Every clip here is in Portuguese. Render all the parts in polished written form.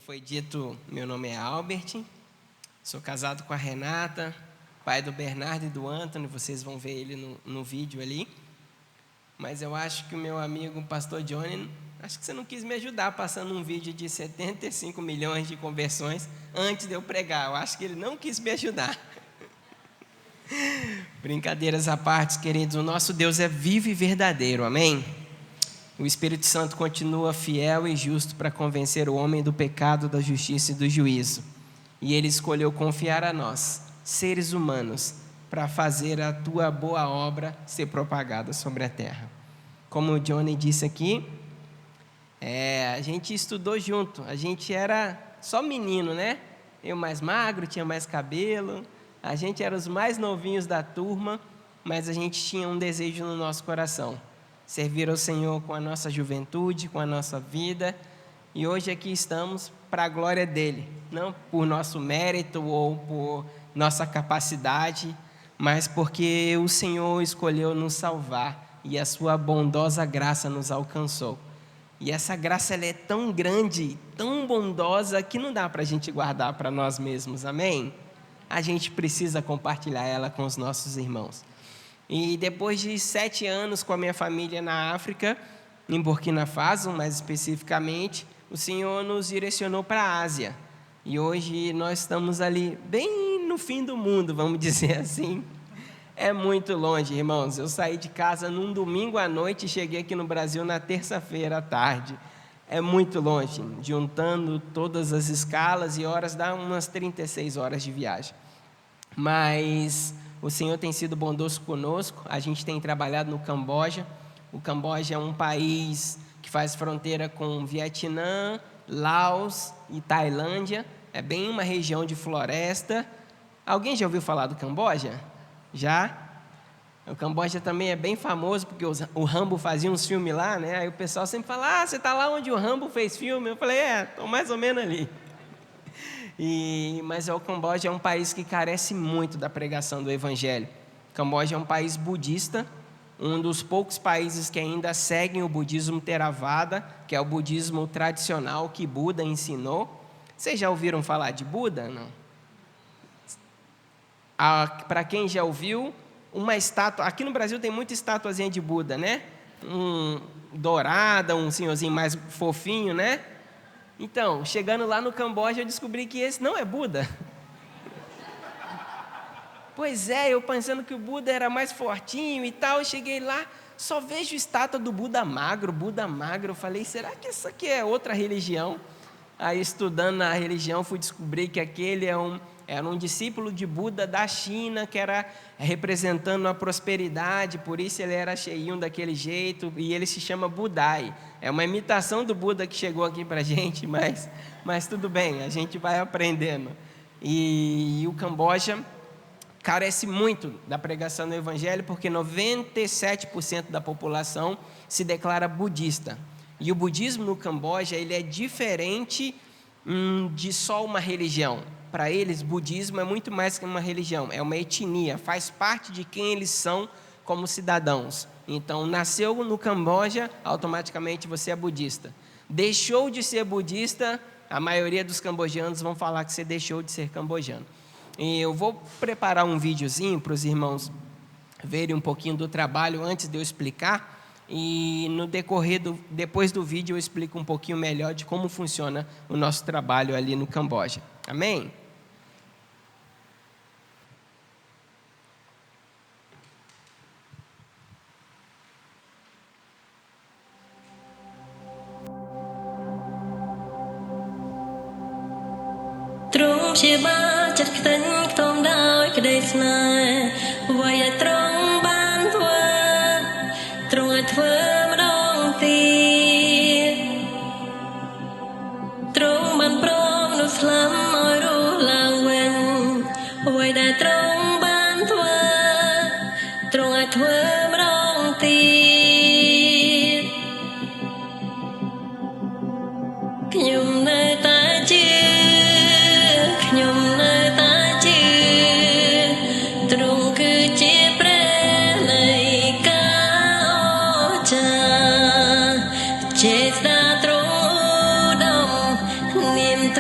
Foi dito, meu nome é Albert, sou casado com a Renata, pai do Bernardo e do Anthony, vocês vão ver ele no vídeo ali. Mas eu acho que o meu amigo pastor Johnny, acho que você não quis me ajudar passando um vídeo de 75 milhões de conversões antes de eu pregar. Eu acho que ele não quis me ajudar. Brincadeiras à parte, queridos, o nosso Deus é vivo e verdadeiro, amém? O Espírito Santo continua fiel e justo para convencer o homem do pecado, da justiça e do juízo. E Ele escolheu confiar a nós, seres humanos, para fazer a tua boa obra ser propagada sobre a terra. Como o Johnny disse aqui, a gente estudou junto, a gente era só menino, né? Eu mais magro, tinha mais cabelo, a gente era os mais novinhos da turma, mas a gente tinha um desejo no nosso coração: servir ao Senhor com a nossa juventude, com a nossa vida, e hoje aqui estamos para a glória dEle, não por nosso mérito ou por nossa capacidade, mas porque o Senhor escolheu nos salvar e a sua bondosa graça nos alcançou. E essa graça ela é tão grande, tão bondosa, que não dá para a gente guardar para nós mesmos, amém? A gente precisa compartilhar ela com os nossos irmãos. E depois de 7 anos com a minha família na África, em Burkina Faso, mais especificamente, o Senhor nos direcionou para a Ásia. E hoje nós estamos ali, bem no fim do mundo, vamos dizer assim. É muito longe, irmãos. Eu saí de casa num domingo à noite e cheguei aqui no Brasil na terça-feira à tarde. É muito longe. Juntando todas as escalas e horas, dá umas 36 horas de viagem. Mas o Senhor tem sido bondoso conosco. A gente tem trabalhado no Camboja. O Camboja é um país que faz fronteira com Vietnã, Laos e Tailândia. É bem uma região de floresta. Alguém já ouviu falar do Camboja? Já? O Camboja também é bem famoso, porque o Rambo fazia uns filmes lá, né? Aí o pessoal sempre fala: você está lá onde o Rambo fez filme? Eu falei: estou mais ou menos ali. Mas o Camboja é um país que carece muito da pregação do Evangelho. O Camboja é um país budista, um dos poucos países que ainda seguem o budismo Theravada, que é o budismo tradicional que Buda ensinou. Vocês já ouviram falar de Buda? Não? Para quem já ouviu, uma estátua, aqui no Brasil tem muita estatuazinha de Buda, né? Dourada, um senhorzinho mais fofinho, né? Então, chegando lá no Camboja, eu descobri que esse não é Buda. Pois é, eu pensando que o Buda era mais fortinho e tal, eu cheguei lá, só vejo estátua do Buda magro. Eu falei: será que isso aqui é outra religião? Aí, estudando a religião, fui descobrir que aquele era um discípulo de Buda da China, que era representando a prosperidade, por isso ele era cheinho daquele jeito, e ele se chama Budai. É uma imitação do Buda que chegou aqui para a gente, mas tudo bem, a gente vai aprendendo. E o Camboja carece muito da pregação do Evangelho, porque 97% da população se declara budista. E o budismo no Camboja ele é diferente de só uma religião. Para eles, budismo é muito mais que uma religião, é uma etnia, faz parte de quem eles são como cidadãos. Então, nasceu no Camboja, automaticamente você é budista. Deixou de ser budista, a maioria dos cambojanos vão falar que você deixou de ser cambojano. E eu vou preparar um videozinho para os irmãos verem um pouquinho do trabalho antes de eu explicar. E no decorrer, depois do vídeo, eu explico um pouquinho melhor de como funciona o nosso trabalho ali no Camboja. Amém? Chết đã trốn đông niềm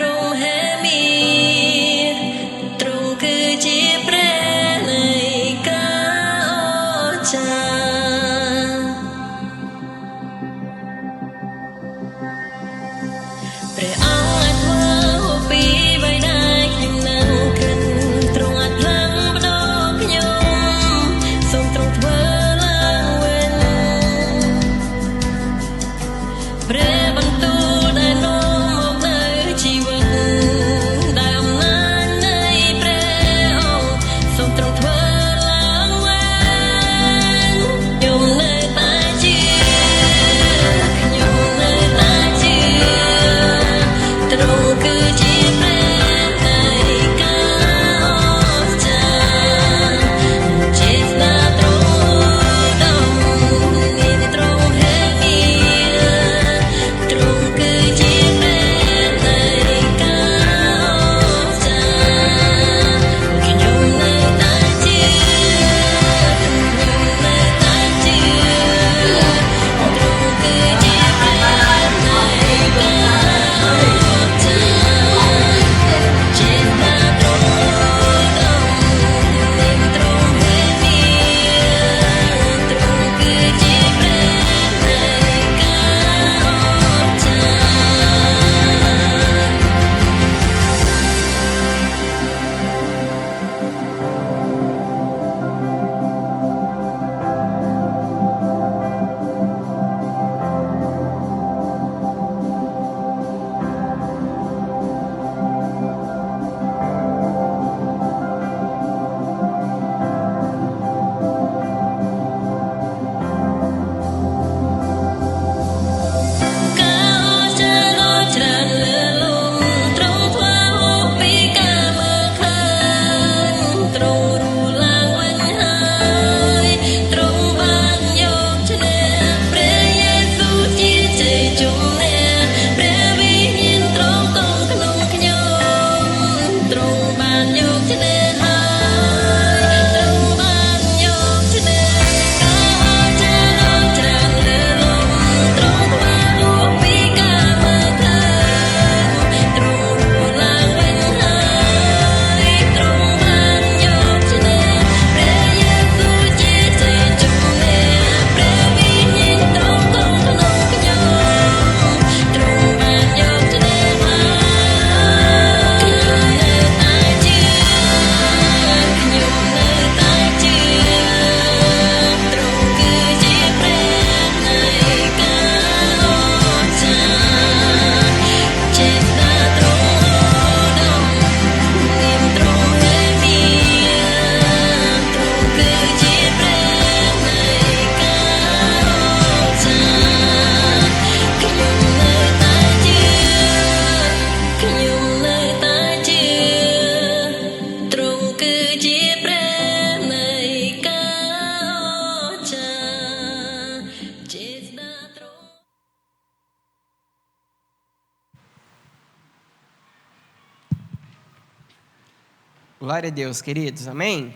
Glória a Deus, queridos, amém?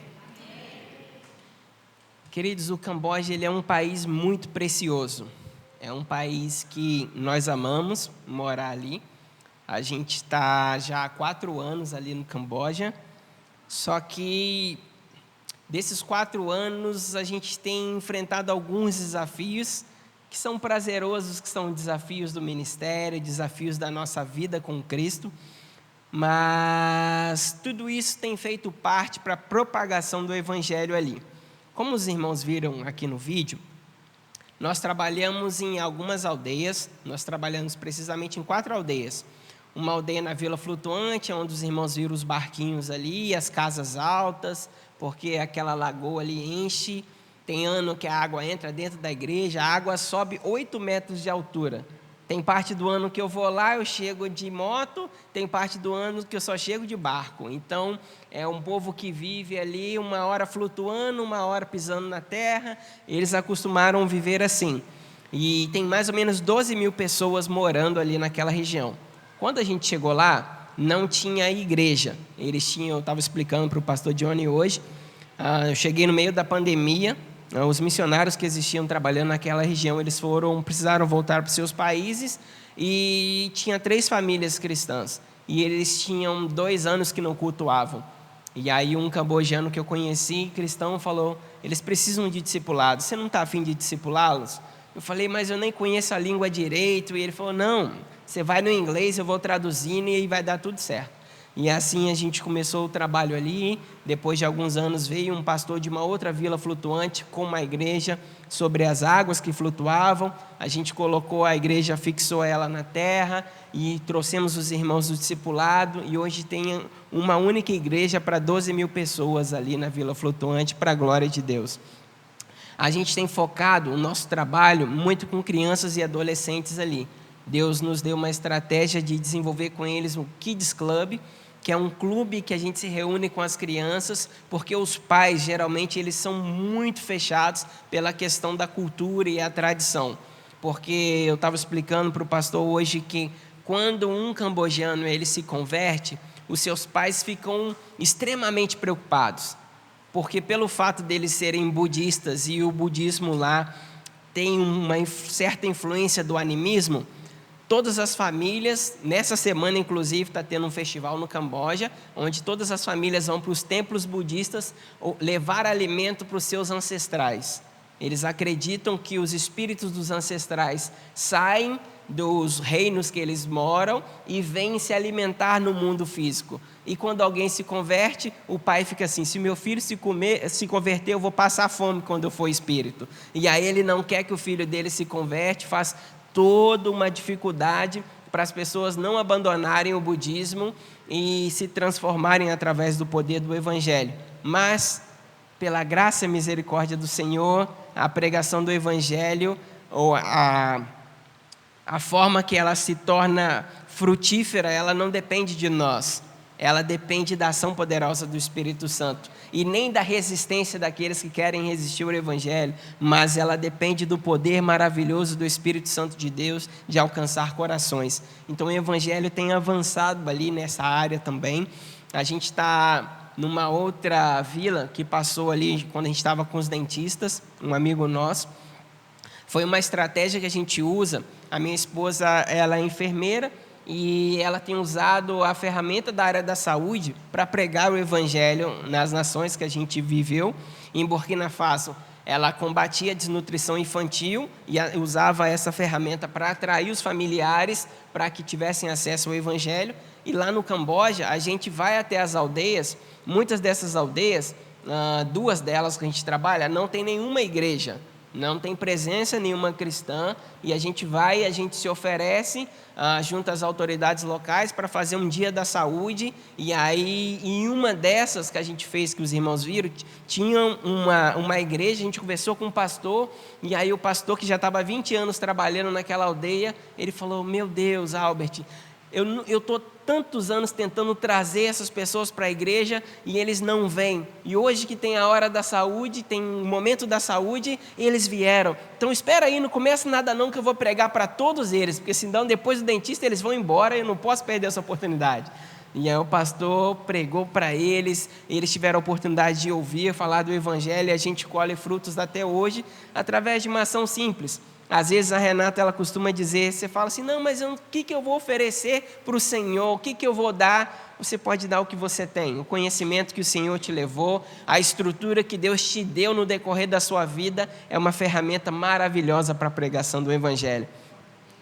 Queridos, o Camboja ele é um país muito precioso. É um país que nós amamos morar ali. A gente está já há 4 anos ali no Camboja. Só que desses 4 anos a gente tem enfrentado alguns desafios que são prazerosos, que são desafios do ministério, desafios da nossa vida com Cristo. Mas tudo isso tem feito parte para a propagação do Evangelho ali. Como os irmãos viram aqui no vídeo, nós trabalhamos em algumas aldeias, nós trabalhamos precisamente em 4 aldeias. Uma aldeia na Vila Flutuante, onde os irmãos viram os barquinhos ali, as casas altas, porque aquela lagoa ali enche. Tem ano que a água entra dentro da igreja, a água sobe 8 metros de altura. Tem parte do ano que eu vou lá, eu chego de moto, tem parte do ano que eu só chego de barco. Então, é um povo que vive ali, uma hora flutuando, uma hora pisando na terra. Eles acostumaram a viver assim. E tem mais ou menos 12 mil pessoas morando ali naquela região. Quando a gente chegou lá, não tinha igreja. Eu estava explicando para o pastor Johnny hoje, eu cheguei no meio da pandemia. Os missionários que existiam trabalhando naquela região, eles precisaram voltar para os seus países e tinha 3 famílias cristãs. E eles tinham 2 anos que não cultuavam. E aí um cambojano que eu conheci, cristão, falou, eles precisam de discipulado, você não está a fim de discipulá-los? Eu falei, mas eu nem conheço a língua direito. E ele falou, não, você vai no inglês, eu vou traduzindo e vai dar tudo certo. E assim a gente começou o trabalho ali. Depois de alguns anos veio um pastor de uma outra vila flutuante com uma igreja sobre as águas que flutuavam. A gente colocou a igreja, fixou ela na terra e trouxemos os irmãos do discipulado. E hoje tem uma única igreja para 12 mil pessoas ali na vila flutuante, para a glória de Deus. A gente tem focado o nosso trabalho muito com crianças e adolescentes ali. Deus nos deu uma estratégia de desenvolver com eles o Kids Club, que é um clube que a gente se reúne com as crianças, porque os pais, geralmente, eles são muito fechados pela questão da cultura e a tradição. Porque eu estava explicando para o pastor hoje que quando um cambojano ele se converte, os seus pais ficam extremamente preocupados, porque pelo fato deles serem budistas e o budismo lá tem uma certa influência do animismo, todas as famílias, nessa semana inclusive está tendo um festival no Camboja, onde todas as famílias vão para os templos budistas levar alimento para os seus ancestrais. Eles acreditam que os espíritos dos ancestrais saem dos reinos que eles moram e vêm se alimentar no mundo físico. E quando alguém se converte, o pai fica assim: se meu filho se converter, eu vou passar fome quando eu for espírito. E aí ele não quer que o filho dele se converte, faz toda uma dificuldade para as pessoas não abandonarem o budismo e se transformarem através do poder do Evangelho. Mas, pela graça e misericórdia do Senhor, a pregação do Evangelho, ou a forma que ela se torna frutífera, ela não depende de nós. Ela depende da ação poderosa do Espírito Santo. E nem da resistência daqueles que querem resistir ao Evangelho, mas ela depende do poder maravilhoso do Espírito Santo de Deus de alcançar corações. Então o Evangelho tem avançado ali nessa área também. A gente está numa outra vila que passou ali quando a gente estava com os dentistas, um amigo nosso. Foi uma estratégia que a gente usa. A minha esposa, ela é enfermeira, e ela tem usado a ferramenta da área da saúde para pregar o Evangelho nas nações que a gente viveu. Em Burkina Faso, ela combatia a desnutrição infantil e usava essa ferramenta para atrair os familiares para que tivessem acesso ao Evangelho. E lá no Camboja, a gente vai até as aldeias. Muitas dessas aldeias, 2 delas que a gente trabalha, não tem nenhuma igreja, não tem presença nenhuma cristã, e a gente vai, a gente se oferece junto às autoridades locais para fazer um dia da saúde. E aí, em uma dessas que a gente fez, que os irmãos viram, tinha uma igreja. A gente conversou com um pastor, e aí o pastor, que já estava há 20 anos trabalhando naquela aldeia, ele falou: meu Deus, Albert, eu estou tantos anos tentando trazer essas pessoas para a igreja e eles não vêm. E hoje que tem a hora da saúde, tem o momento da saúde, eles vieram. Então espera aí, não começa nada não, que eu vou pregar para todos eles, porque senão depois do dentista eles vão embora e eu não posso perder essa oportunidade. E aí o pastor pregou para eles, eles tiveram a oportunidade de ouvir, falar do Evangelho, e a gente colhe frutos até hoje, através de uma ação simples. Às vezes a Renata, ela costuma dizer, você fala assim: não, mas o que eu vou oferecer para o Senhor? O que eu vou dar? Você pode dar o que você tem, o conhecimento que o Senhor te levou, a estrutura que Deus te deu no decorrer da sua vida, é uma ferramenta maravilhosa para a pregação do Evangelho.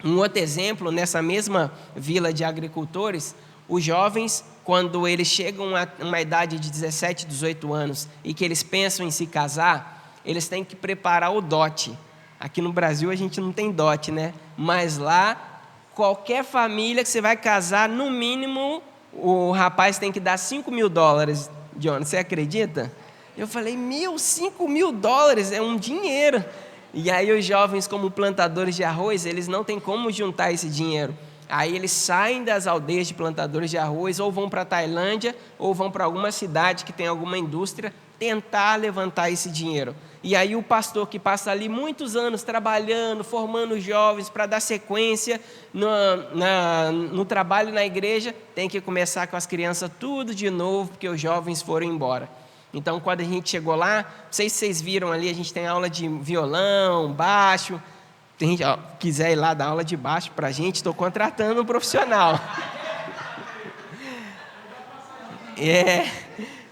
Um outro exemplo, nessa mesma vila de agricultores, os jovens, quando eles chegam a uma idade de 17, 18 anos e que eles pensam em se casar, eles têm que preparar o dote. Aqui no Brasil a gente não tem dote, né? Mas lá, qualquer família que você vai casar, no mínimo, o rapaz tem que dar $5.000, John, você acredita? Eu falei: $5.000 é um dinheiro. E aí os jovens, como plantadores de arroz, eles não têm como juntar esse dinheiro. Aí eles saem das aldeias de plantadores de arroz, ou vão para a Tailândia, ou vão para alguma cidade que tem alguma indústria, tentar levantar esse dinheiro. E aí o pastor, que passa ali muitos anos trabalhando, formando jovens para dar sequência no trabalho na igreja, tem que começar com as crianças tudo de novo, porque os jovens foram embora. Então, quando a gente chegou lá, não sei se vocês viram ali, a gente tem aula de violão, baixo. Se a gente quiser ir lá dar aula de baixo para a gente, estou contratando um profissional.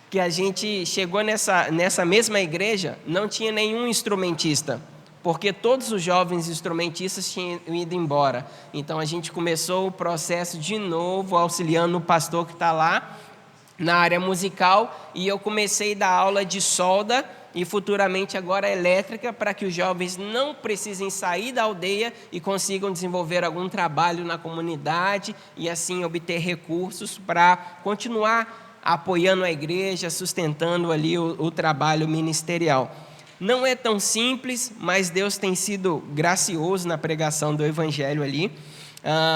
Que a gente chegou nessa mesma igreja, não tinha nenhum instrumentista, porque todos os jovens instrumentistas tinham ido embora. Então a gente começou o processo de novo, auxiliando o pastor que está lá na área musical, e eu comecei a dar aula de solda e futuramente agora elétrica, para que os jovens não precisem sair da aldeia e consigam desenvolver algum trabalho na comunidade e assim obter recursos para continuar apoiando a igreja, sustentando ali o trabalho ministerial. Não é tão simples, mas Deus tem sido gracioso na pregação do Evangelho ali.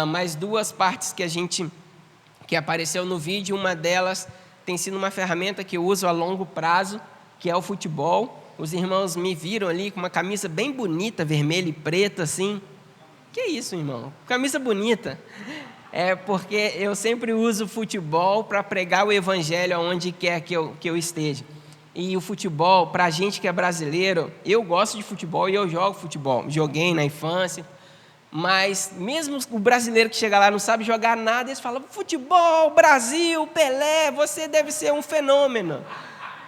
mais duas partes que apareceu no vídeo. Uma delas tem sido uma ferramenta que eu uso a longo prazo, que é o futebol. Os irmãos me viram ali com uma camisa bem bonita, vermelha e preta, assim. Que isso, irmão? Camisa bonita. É porque eu sempre uso o futebol para pregar o evangelho aonde quer que eu esteja. E o futebol, para a gente que é brasileiro, eu gosto de futebol e eu jogo futebol. Joguei na infância. Mas mesmo o brasileiro que chega lá não sabe jogar nada, eles falam: futebol, Brasil, Pelé, você deve ser um fenômeno.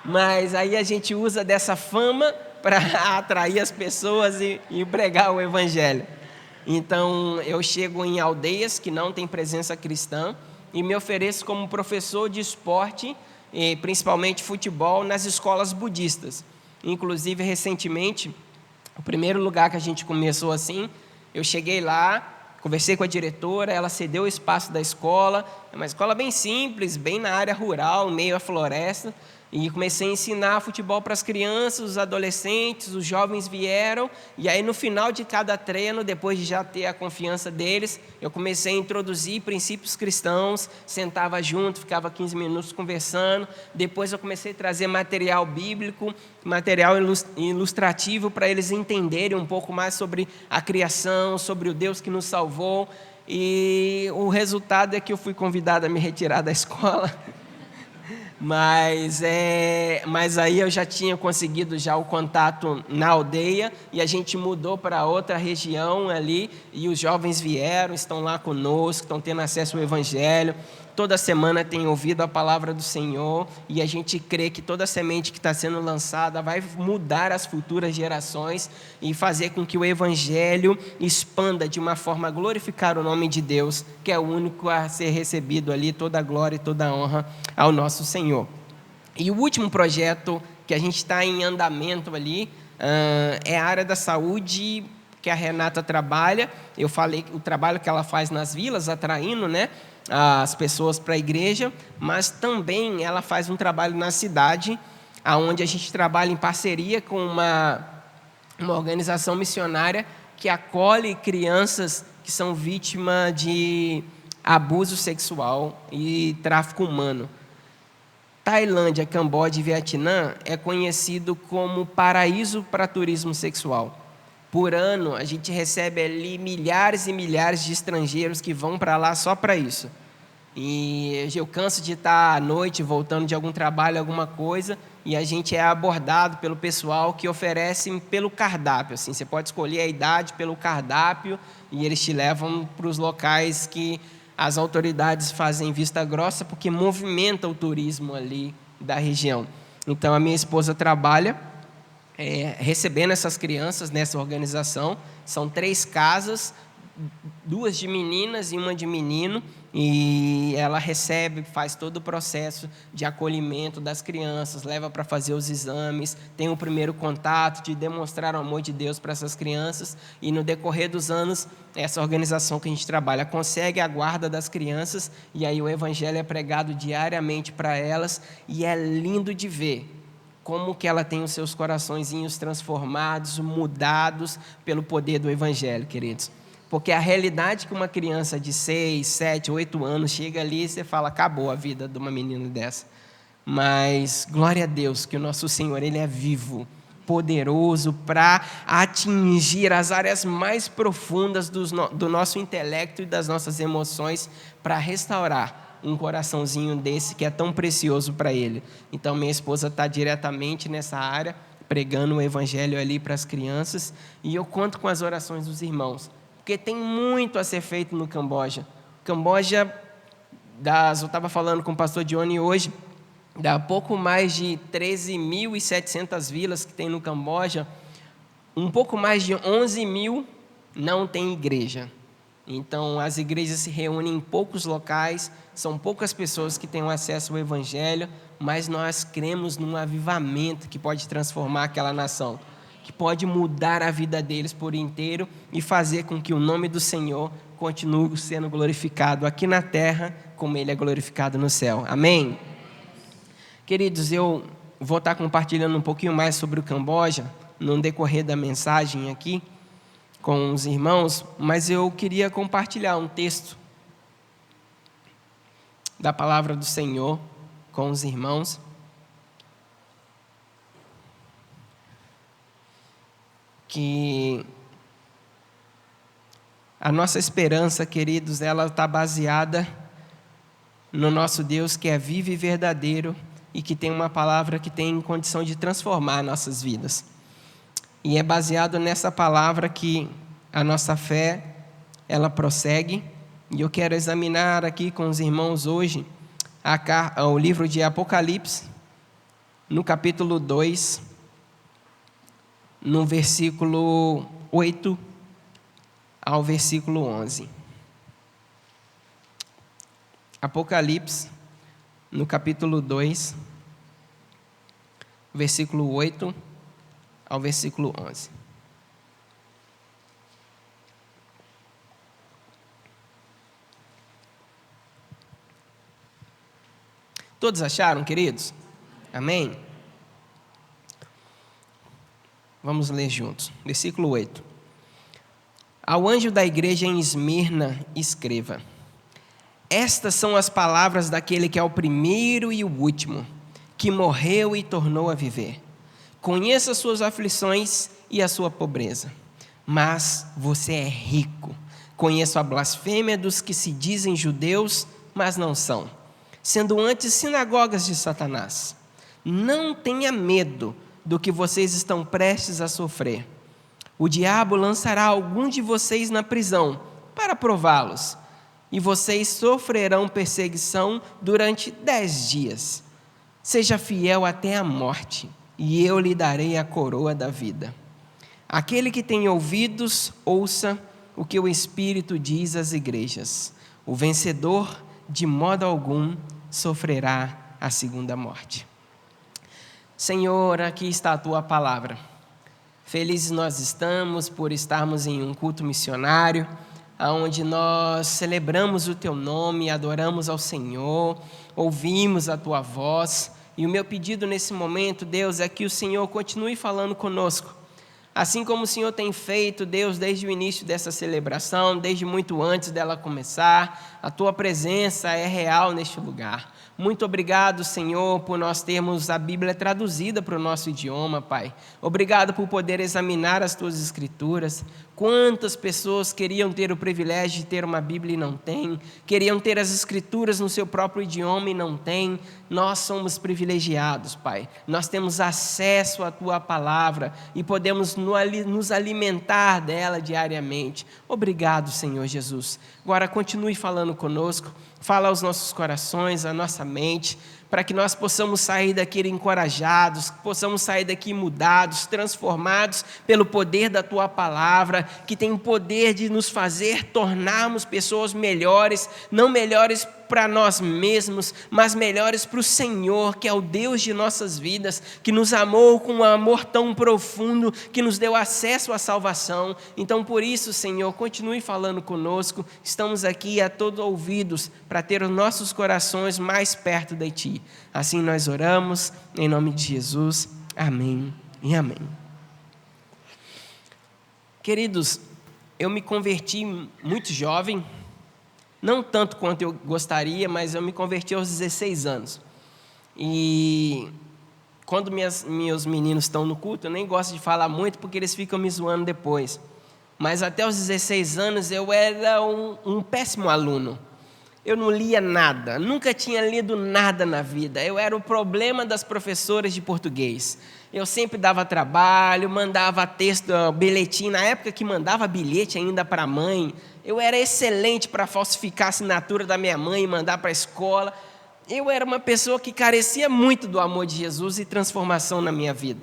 Mas aí a gente usa dessa fama para atrair as pessoas e pregar o evangelho. Então eu chego em aldeias que não têm presença cristã e me ofereço como professor de esporte, e principalmente futebol, nas escolas budistas. Inclusive, recentemente, o primeiro lugar que a gente começou assim, eu cheguei lá, conversei com a diretora, ela cedeu o espaço da escola, é uma escola bem simples, bem na área rural, meio à floresta, e comecei a ensinar futebol para as crianças, os adolescentes, os jovens vieram, e aí no final de cada treino, depois de já ter a confiança deles, eu comecei a introduzir princípios cristãos, sentava junto, ficava 15 minutos conversando, depois eu comecei a trazer material bíblico, material ilustrativo para eles entenderem um pouco mais sobre a criação, sobre o Deus que nos salvou, e o resultado é que eu fui convidado a me retirar da escola. Mas aí eu já tinha conseguido já o contato na aldeia e a gente mudou para outra região ali e os jovens vieram, estão lá conosco, estão tendo acesso ao evangelho. Toda semana tem ouvido a palavra do Senhor e a gente crê que toda semente que está sendo lançada vai mudar as futuras gerações e fazer com que o evangelho expanda de uma forma a glorificar o nome de Deus, que é o único a ser recebido ali, toda a glória e toda a honra ao nosso Senhor. E o último projeto que a gente está em andamento ali é a área da saúde que a Renata trabalha. Eu falei o trabalho que ela faz nas vilas, atraindo, né, as pessoas para a igreja, mas também ela faz um trabalho na cidade, onde a gente trabalha em parceria com uma organização missionária que acolhe crianças que são vítimas de abuso sexual e tráfico humano. Tailândia, Camboja e Vietnã é conhecido como paraíso para turismo sexual. Por ano, a gente recebe ali milhares e milhares de estrangeiros que vão para lá só para isso. E eu canso de estar à noite voltando de algum trabalho, alguma coisa, e a gente é abordado pelo pessoal que oferece pelo cardápio. Assim, você pode escolher a idade pelo cardápio e eles te levam para os locais que as autoridades fazem vista grossa, porque movimenta o turismo ali da região. Então, a minha esposa trabalha recebendo essas crianças nessa organização. São 3 casas, 2 de meninas e 1 de menino, e ela recebe, faz todo o processo de acolhimento das crianças, leva para fazer os exames, tem o primeiro contato de demonstrar o amor de Deus para essas crianças, e no decorrer dos anos, essa organização que a gente trabalha consegue a guarda das crianças, e aí o evangelho é pregado diariamente para elas, e é lindo de ver como que ela tem os seus coraçõezinhos transformados, mudados pelo poder do evangelho, queridos. Porque a realidade que uma criança de 6, 7, 8 anos chega ali e você fala: acabou a vida de uma menina dessa. Mas glória a Deus que o nosso Senhor, Ele é vivo, poderoso para atingir as áreas mais profundas do nosso intelecto e das nossas emoções, para restaurar um coraçãozinho desse que é tão precioso para Ele. Então minha esposa está diretamente nessa área, pregando o evangelho ali para as crianças, e eu conto com as orações dos irmãos, porque tem muito a ser feito no Camboja. Camboja, eu estava falando com o pastor Johnny hoje, dá pouco mais de 13.700 vilas que tem no Camboja, um pouco mais de 11.000 não tem igreja. Então, as igrejas se reúnem em poucos locais, são poucas pessoas que têm acesso ao evangelho, mas nós cremos num avivamento que pode transformar aquela nação, que pode mudar a vida deles por inteiro e fazer com que o nome do Senhor continue sendo glorificado aqui na terra, como Ele é glorificado no céu. Amém? Queridos, eu vou estar compartilhando um pouquinho mais sobre o Camboja no decorrer da mensagem aqui. com os irmãos, mas eu queria compartilhar um texto da palavra do Senhor com os irmãos. Que a nossa esperança, queridos, ela está baseada no nosso Deus que é vivo e verdadeiro e que tem uma palavra que tem condição de transformar nossas vidas. E é baseado nessa palavra que a nossa fé, ela prossegue. E eu quero examinar aqui com os irmãos hoje o livro de Apocalipse, no capítulo 2, no versículo 8 ao versículo 11. Apocalipse, no capítulo 2, versículo 8 ao versículo 11. Todos acharam, queridos? Amém? Vamos ler juntos. Versículo 8. Ao anjo da igreja em Esmirna, escreva: estas são as palavras daquele que é o primeiro e o último, que morreu e tornou a viver. Conheço as suas aflições e a sua pobreza, mas você é rico. Conheço a blasfêmia dos que se dizem judeus, mas não são, sendo antes sinagogas de Satanás. Não tenha medo do que vocês estão prestes a sofrer. O diabo lançará alguns de vocês na prisão para prová-los, e vocês sofrerão perseguição durante 10 dias. Seja fiel até a morte, e eu lhe darei a coroa da vida. Aquele que tem ouvidos, ouça o que o Espírito diz às igrejas. O vencedor, de modo algum, sofrerá a segunda morte. Senhor, aqui está a tua palavra. Felizes nós estamos por estarmos em um culto missionário, onde nós celebramos o teu nome, adoramos ao Senhor, ouvimos a tua voz. E o meu pedido nesse momento, Deus, é que o Senhor continue falando conosco. Assim como o Senhor tem feito, Deus, desde o início dessa celebração, desde muito antes dela começar, a tua presença é real neste lugar. Muito obrigado, Senhor, por nós termos a Bíblia traduzida para o nosso idioma, Pai. Obrigado por poder examinar as tuas escrituras. Quantas pessoas queriam ter o privilégio de ter uma Bíblia e não têm, queriam ter as escrituras no seu próprio idioma e não têm. Nós somos privilegiados, Pai. Nós temos acesso à tua palavra e podemos nos alimentar dela diariamente. Obrigado, Senhor Jesus. Agora continue falando conosco. Fala aos nossos corações, à nossa mente, para que nós possamos sair daqui encorajados, possamos sair daqui mudados, transformados pelo poder da tua palavra, que tem o poder de nos fazer tornarmos pessoas melhores, não melhores para nós mesmos, mas melhores para o Senhor, que é o Deus de nossas vidas, que nos amou com um amor tão profundo, que nos deu acesso à salvação. Então, por isso, Senhor, continue falando conosco. Estamos aqui a todos ouvidos para ter os nossos corações mais perto de Ti. Assim nós oramos, em nome de Jesus. Amém e amém. Queridos, eu me converti muito jovem, não tanto quanto eu gostaria, mas eu me converti aos 16 anos. E quando meus meninos estão no culto, eu nem gosto de falar muito, porque eles ficam me zoando depois. Mas até os 16 anos eu era um péssimo aluno. Eu não lia nada, nunca tinha lido nada na vida. Eu era o problema das professoras de português. Eu sempre dava trabalho, mandava texto, bilhetinho. Na época que mandava bilhete ainda para a mãe, eu era excelente para falsificar a assinatura da minha mãe e mandar para a escola. Eu era uma pessoa que carecia muito do amor de Jesus e transformação na minha vida.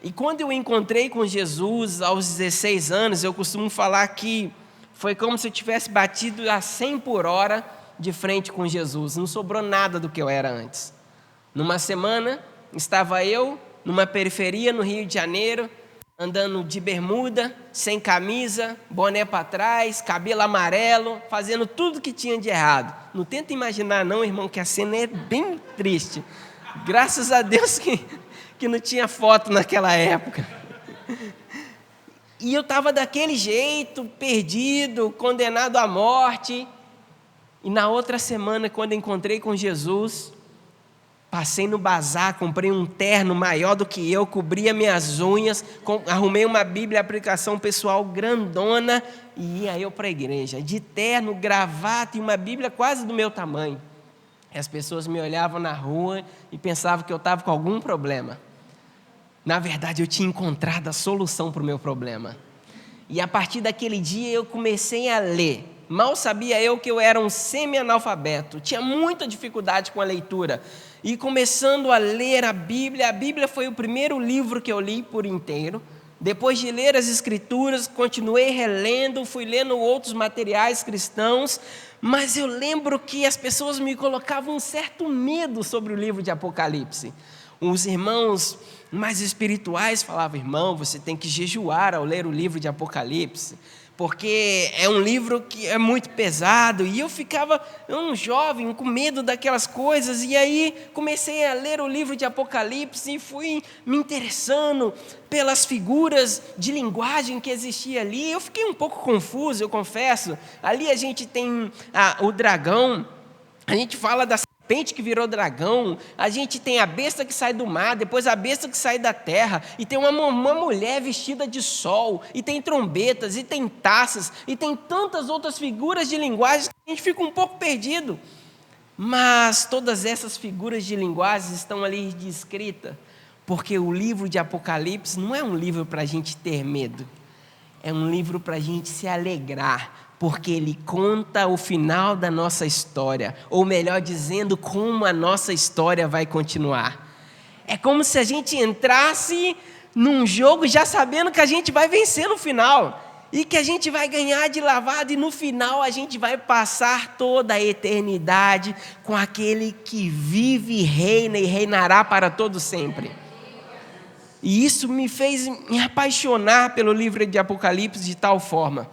E quando eu encontrei com Jesus aos 16 anos, eu costumo falar que foi como se eu tivesse batido a 100 por hora de frente com Jesus. Não sobrou nada do que eu era antes. Numa semana, estava eu numa periferia no Rio de Janeiro, andando de bermuda, sem camisa, boné para trás, cabelo amarelo, fazendo tudo que tinha de errado. Não tenta imaginar não, irmão, que a cena é bem triste. Graças a Deus que não tinha foto naquela época. E eu estava daquele jeito, perdido, condenado à morte. E na outra semana, quando encontrei com Jesus, passei no bazar, comprei um terno maior do que eu, cobria minhas unhas, arrumei uma Bíblia aplicação pessoal grandona e ia eu para a igreja, de terno, gravata e uma Bíblia quase do meu tamanho. E as pessoas me olhavam na rua e pensavam que eu estava com algum problema. Na verdade, eu tinha encontrado a solução para o meu problema. E a partir daquele dia eu comecei a ler. Mal sabia eu que eu era um semi-analfabeto, tinha muita dificuldade com a leitura. E começando a ler a Bíblia foi o primeiro livro que eu li por inteiro. Depois de ler as Escrituras, continuei relendo, fui lendo outros materiais cristãos, mas eu lembro que as pessoas me colocavam um certo medo sobre o livro de Apocalipse. Os irmãos mais espirituais falavam: irmão, você tem que jejuar ao ler o livro de Apocalipse, porque é um livro que é muito pesado. E eu ficava um jovem com medo daquelas coisas, e aí comecei a ler o livro de Apocalipse e fui me interessando pelas figuras de linguagem que existia ali. Eu fiquei um pouco confuso, eu confesso. Ali a gente tem o dragão, a gente fala da serpente que virou dragão, a gente tem a besta que sai do mar, depois a besta que sai da terra, e tem uma mulher vestida de sol, e tem trombetas, e tem taças, e tem tantas outras figuras de linguagem que a gente fica um pouco perdido. Mas todas essas figuras de linguagem estão ali descritas, porque o livro de Apocalipse não é um livro para a gente ter medo, é um livro para a gente se alegrar, porque ele conta o final da nossa história, ou melhor dizendo, como a nossa história vai continuar. É como se a gente entrasse num jogo já sabendo que a gente vai vencer no final, e que a gente vai ganhar de lavada, e no final a gente vai passar toda a eternidade com aquele que vive, reina e reinará para todo sempre. E isso me fez me apaixonar pelo livro de Apocalipse de tal forma.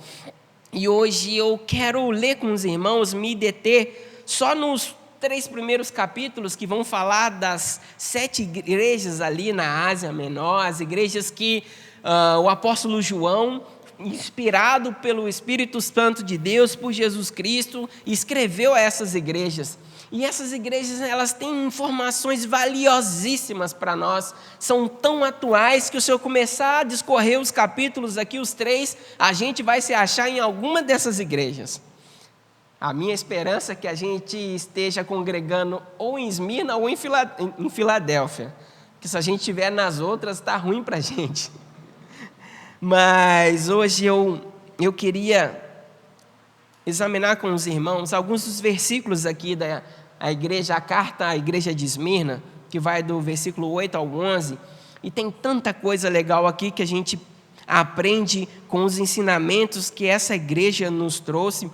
E hoje eu quero ler com os irmãos, me deter só nos 3 primeiros capítulos que vão falar das 7 igrejas ali na Ásia Menor, as igrejas que o apóstolo João, inspirado pelo Espírito Santo de Deus, por Jesus Cristo, escreveu a essas igrejas. E essas igrejas, elas têm informações valiosíssimas para nós, são tão atuais que se eu começar a discorrer os capítulos aqui, os 3, a gente vai se achar em alguma dessas igrejas. A minha esperança é que a gente esteja congregando ou em Esmirna ou em Filadélfia, porque se a gente estiver nas outras, está ruim para a gente. Mas hoje eu queria examinar com os irmãos alguns dos versículos aqui a carta à igreja de Esmirna, que vai do versículo 8 ao 11, e tem tanta coisa legal aqui que a gente aprende com os ensinamentos que essa igreja nos trouxe,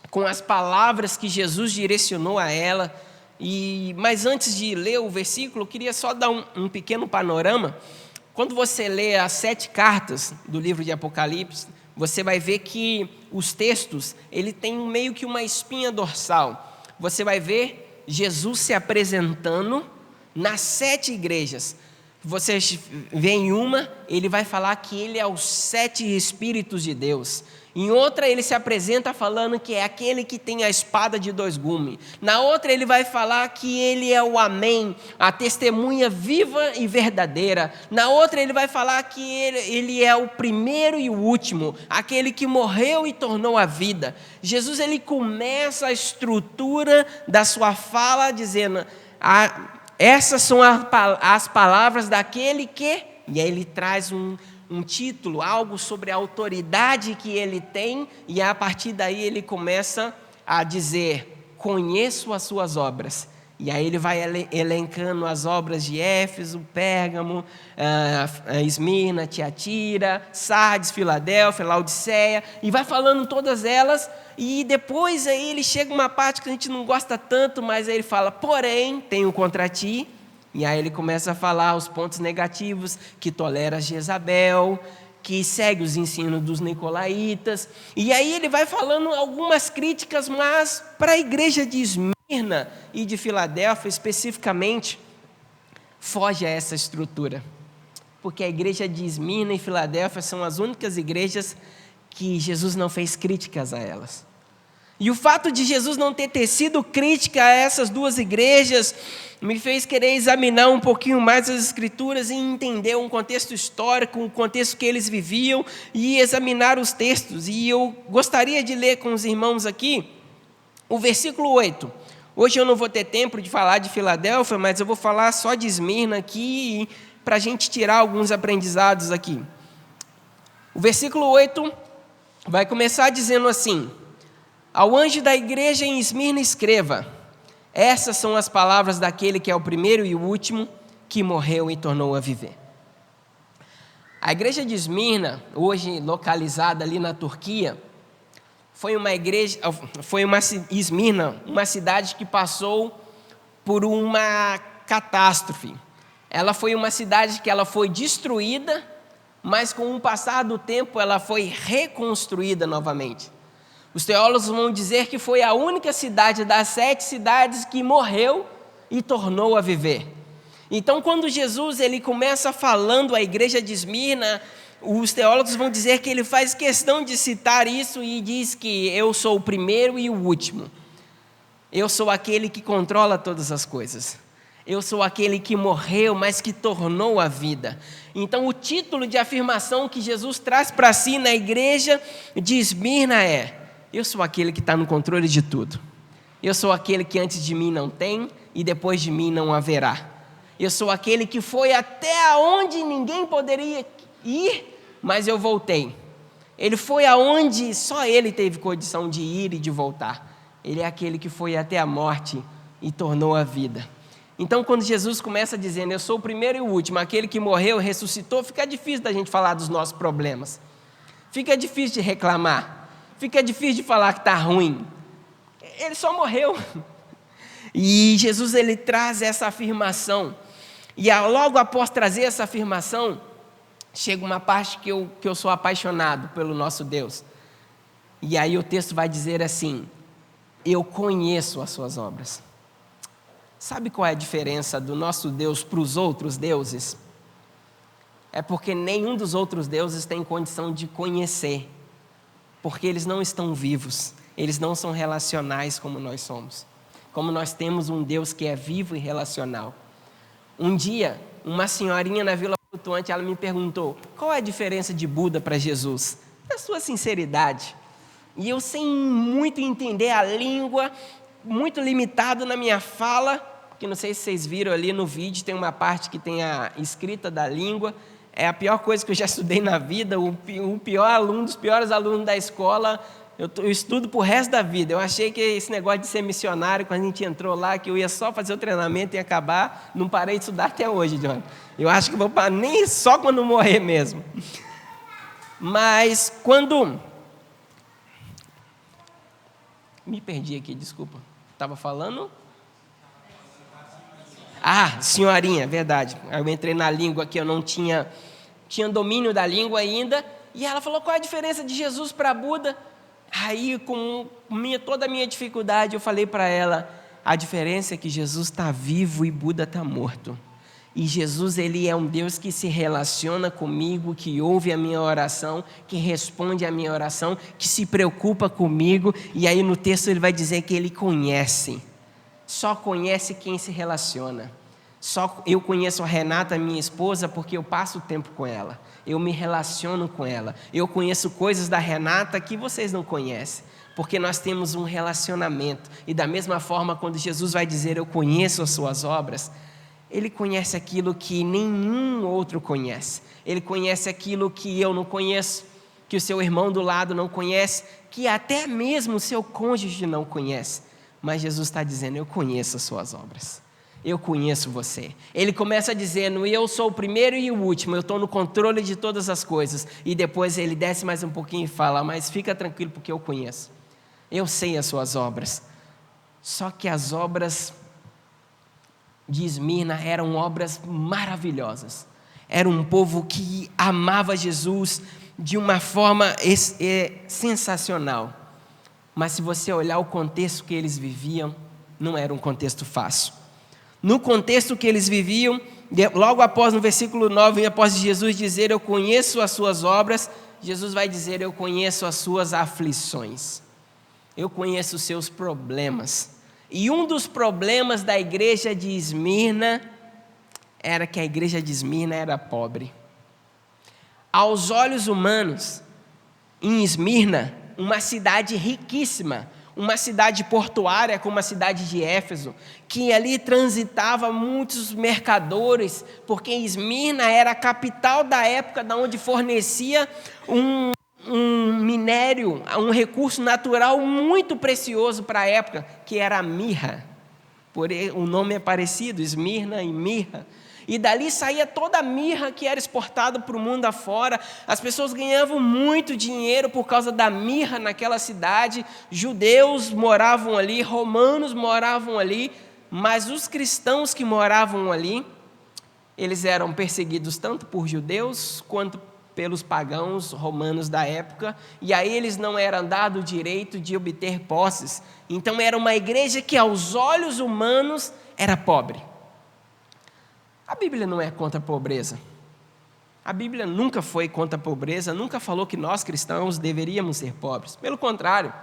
com as palavras que Jesus direcionou a ela. Mas antes de ler o versículo, eu queria só dar um pequeno panorama. Quando você lê as 7 cartas do livro de Apocalipse, você vai ver que os textos, ele tem meio que uma espinha dorsal. Você vai ver Jesus se apresentando nas 7 igrejas. Você vê em uma, ele vai falar que ele é os 7 Espíritos de Deus. Em outra, ele se apresenta falando que é aquele que tem a espada de 2 gumes. Na outra, ele vai falar que ele é o Amém, a testemunha viva e verdadeira. Na outra, ele vai falar que ele é o primeiro e o último, aquele que morreu e tornou a vida. Jesus, ele começa a estrutura da sua fala dizendo: essas são as palavras daquele que... E aí ele traz um título, algo sobre a autoridade que ele tem, e a partir daí ele começa a dizer: conheço as suas obras. E aí ele vai elencando as obras de Éfeso, Pérgamo, Esmirna, Tiatira, Sardes, Filadélfia, Laodiceia, e vai falando todas elas. E depois aí ele chega uma parte que a gente não gosta tanto, mas aí ele fala: porém, tenho contra ti. E aí ele começa a falar os pontos negativos, que tolera Jezabel, que segue os ensinos dos nicolaítas. E aí ele vai falando algumas críticas, mas para a igreja de Esmirna e de Filadélfia especificamente, foge a essa estrutura. porque a igreja de Esmirna e Filadélfia são as únicas igrejas que Jesus não fez críticas a elas. E o fato de Jesus não ter tecido crítica a essas duas igrejas me fez querer examinar um pouquinho mais as Escrituras e entender um contexto histórico, um contexto que eles viviam e examinar os textos. E eu gostaria de ler com os irmãos aqui o versículo 8. Hoje eu não vou ter tempo de falar de Filadélfia, mas eu vou falar só de Esmirna aqui para a gente tirar alguns aprendizados aqui. O versículo 8 vai começar dizendo assim: ao anjo da igreja em Esmirna escreva: essas são as palavras daquele que é o primeiro e o último, que morreu e tornou a viver. A igreja de Esmirna, hoje localizada ali na Turquia, foi uma Esmirna, uma cidade que passou por uma catástrofe. Ela foi uma cidade que ela foi destruída, mas com o passar do tempo ela foi reconstruída novamente. Os teólogos vão dizer que foi a única cidade das 7 cidades que morreu e tornou a viver. Então, quando Jesus ele começa falando à igreja de Esmirna, os teólogos vão dizer que ele faz questão de citar isso e diz que eu sou o primeiro e o último. Eu sou aquele que controla todas as coisas. Eu sou aquele que morreu, mas que tornou a vida. Então, o título de afirmação que Jesus traz para si na igreja de Esmirna é: eu sou aquele que está no controle de tudo. Eu sou aquele que antes de mim não tem e depois de mim não haverá. Eu sou aquele que foi até onde ninguém poderia ir, mas eu voltei. Ele foi aonde só ele teve condição de ir e de voltar. Ele é aquele que foi até a morte e tornou a vida. Então, quando Jesus começa dizendo: eu sou o primeiro e o último, aquele que morreu, ressuscitou, fica difícil da gente falar dos nossos problemas. Fica difícil de reclamar. Fica difícil de falar que está ruim. Ele só morreu. E Jesus ele traz essa afirmação. E logo após trazer essa afirmação, chega uma parte que eu sou apaixonado pelo nosso Deus. E aí o texto vai dizer assim: eu conheço as suas obras. Sabe qual é a diferença do nosso Deus para os outros deuses? É porque nenhum dos outros deuses tem condição de conhecer. Porque eles não estão vivos, eles não são relacionais como nós somos. Como nós temos um Deus que é vivo e relacional. Um dia, uma senhorinha na Vila Flutuante, ela me perguntou: qual é a diferença de Buda para Jesus? Na sua sinceridade. E eu, sem muito entender a língua, muito limitado na minha fala, que não sei se vocês viram ali no vídeo, tem uma parte que tem a escrita da língua. É a pior coisa que eu já estudei na vida, o pior aluno, dos piores alunos da escola, eu estudo pro resto da vida. Eu achei que esse negócio de ser missionário, quando a gente entrou lá, que eu ia só fazer o treinamento e acabar, não parei de estudar até hoje, John. Eu acho que vou parar nem só quando morrer mesmo. Mas quando... Me perdi aqui, desculpa. Estava falando... senhorinha, verdade. Eu entrei na língua que eu não tinha domínio da língua ainda. E ela falou: qual é a diferença de Jesus para Buda? Aí, com toda a minha dificuldade, eu falei para ela: a diferença é que Jesus está vivo e Buda está morto. E Jesus, ele é um Deus que se relaciona comigo, que ouve a minha oração, que responde a minha oração, que se preocupa comigo. E aí no texto ele vai dizer que ele conhece. Só conhece quem se relaciona. Só eu conheço a Renata, minha esposa, porque eu passo tempo com ela. Eu me relaciono com ela. Eu conheço coisas da Renata que vocês não conhecem, porque nós temos um relacionamento. E da mesma forma, quando Jesus vai dizer: eu conheço as suas obras, ele conhece aquilo que nenhum outro conhece. Ele conhece aquilo que eu não conheço, que o seu irmão do lado não conhece, que até mesmo o seu cônjuge não conhece. Mas Jesus está dizendo: eu conheço as suas obras. Eu conheço você. Ele começa dizendo: eu sou o primeiro e o último, eu estou no controle de todas as coisas. E depois ele desce mais um pouquinho e fala: mas fica tranquilo, porque eu conheço. Eu sei as suas obras. Só que as obras de Esmirna eram obras maravilhosas. Era um povo que amava Jesus de uma forma sensacional. Mas se você olhar o contexto que eles viviam, não era um contexto fácil. No contexto que eles viviam, logo após, no versículo 9, após Jesus dizer, eu conheço as suas obras, Jesus vai dizer, eu conheço as suas aflições. Eu conheço os seus problemas. E um dos problemas da igreja de Esmirna era que a igreja de Esmirna era pobre. Aos olhos humanos, em Esmirna, uma cidade riquíssima, uma cidade portuária como a cidade de Éfeso, que ali transitava muitos mercadores, porque Esmirna era a capital da época, da onde fornecia um minério, um recurso natural muito precioso para a época, que era a mirra. O nome é parecido, Esmirna e mirra. E dali saía toda a mirra que era exportada para o mundo afora. As pessoas ganhavam muito dinheiro por causa da mirra naquela cidade. Judeus moravam ali, romanos moravam ali, mas os cristãos que moravam ali, eles eram perseguidos tanto por judeus quanto pelos pagãos romanos da época, e aí eles não eram dados o direito de obter posses. Então era uma igreja que aos olhos humanos era pobre. A Bíblia não é contra a pobreza. A Bíblia nunca foi contra a pobreza, nunca falou que nós cristãos deveríamos ser pobres. Pelo contrário,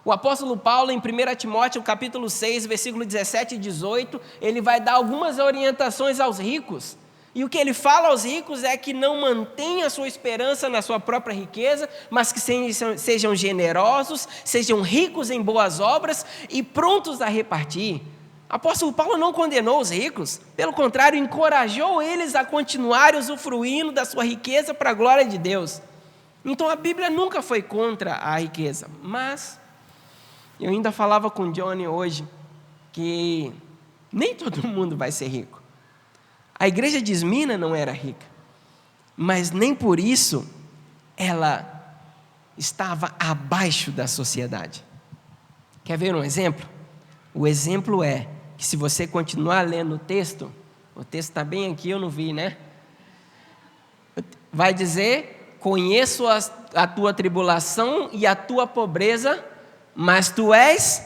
o apóstolo Paulo, em 1 Timóteo, capítulo 6, versículo 17 e 18, ele vai dar algumas orientações aos ricos. E o que ele fala aos ricos é que não mantenham a sua esperança na sua própria riqueza, mas que sejam generosos, sejam ricos em boas obras e prontos a repartir. O apóstolo Paulo não condenou os ricos, pelo contrário, encorajou eles a continuarem usufruindo da sua riqueza para a glória de Deus. Então a Bíblia nunca foi contra a riqueza, mas eu ainda falava com o Johnny hoje que nem todo mundo vai ser rico. A igreja de Esmirna não era rica, mas nem por isso ela estava abaixo da sociedade. Quer ver um exemplo? O exemplo é que se você continuar lendo o texto está bem aqui, eu não vi, né? Vai dizer, conheço a tua tribulação e a tua pobreza, mas tu és...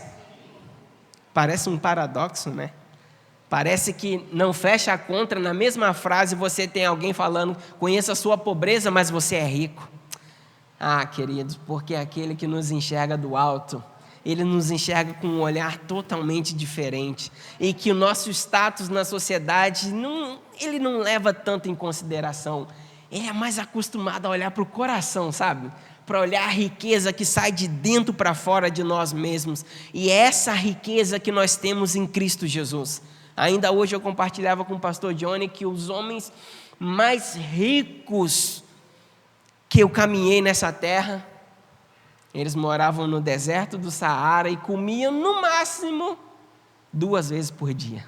Parece um paradoxo, né? Parece que não fecha a conta, na mesma frase você tem alguém falando, conheço a sua pobreza, mas você é rico. Ah, queridos, porque aquele que nos enxerga do alto, ele nos enxerga com um olhar totalmente diferente, e que o nosso status na sociedade, ele não leva tanto em consideração, ele é mais acostumado a olhar para o coração, sabe? Para olhar a riqueza que sai de dentro para fora de nós mesmos, e é essa riqueza que nós temos em Cristo Jesus. Ainda hoje eu compartilhava com o pastor Johnny que os homens mais ricos que eu caminhei nessa terra, eles moravam no deserto do Saara e comiam no máximo 2 vezes por dia.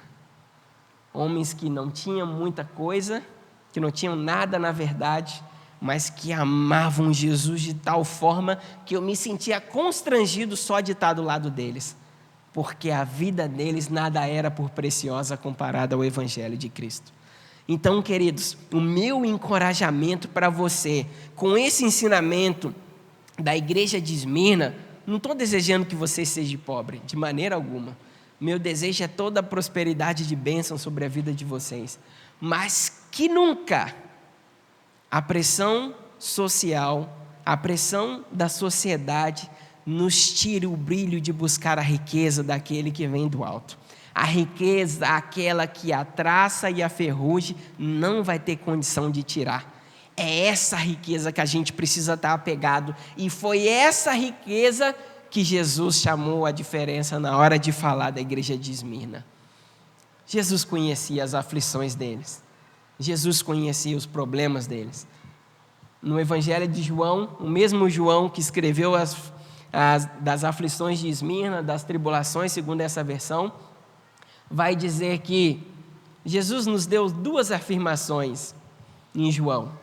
Homens que não tinham muita coisa, que não tinham nada na verdade, mas que amavam Jesus de tal forma que eu me sentia constrangido só de estar do lado deles, porque a vida deles nada era por preciosa comparada ao Evangelho de Cristo. Então, queridos, o meu encorajamento para você, com esse ensinamento da igreja de Esmirna, não estou desejando que você seja pobre, de maneira alguma. Meu desejo é toda a prosperidade de bênção sobre a vida de vocês, mas que nunca a pressão social, a pressão da sociedade nos tire o brilho de buscar a riqueza daquele que vem do alto. A riqueza, aquela que a traça e a ferrugem não vai ter condição de tirar. É essa riqueza que a gente precisa estar apegado. E foi essa riqueza que Jesus chamou a diferença na hora de falar da igreja de Esmirna. Jesus conhecia as aflições deles. Jesus conhecia os problemas deles. No Evangelho de João, o mesmo João que escreveu das aflições de Esmirna, das tribulações, segundo essa versão, vai dizer que Jesus nos deu 2 afirmações em João.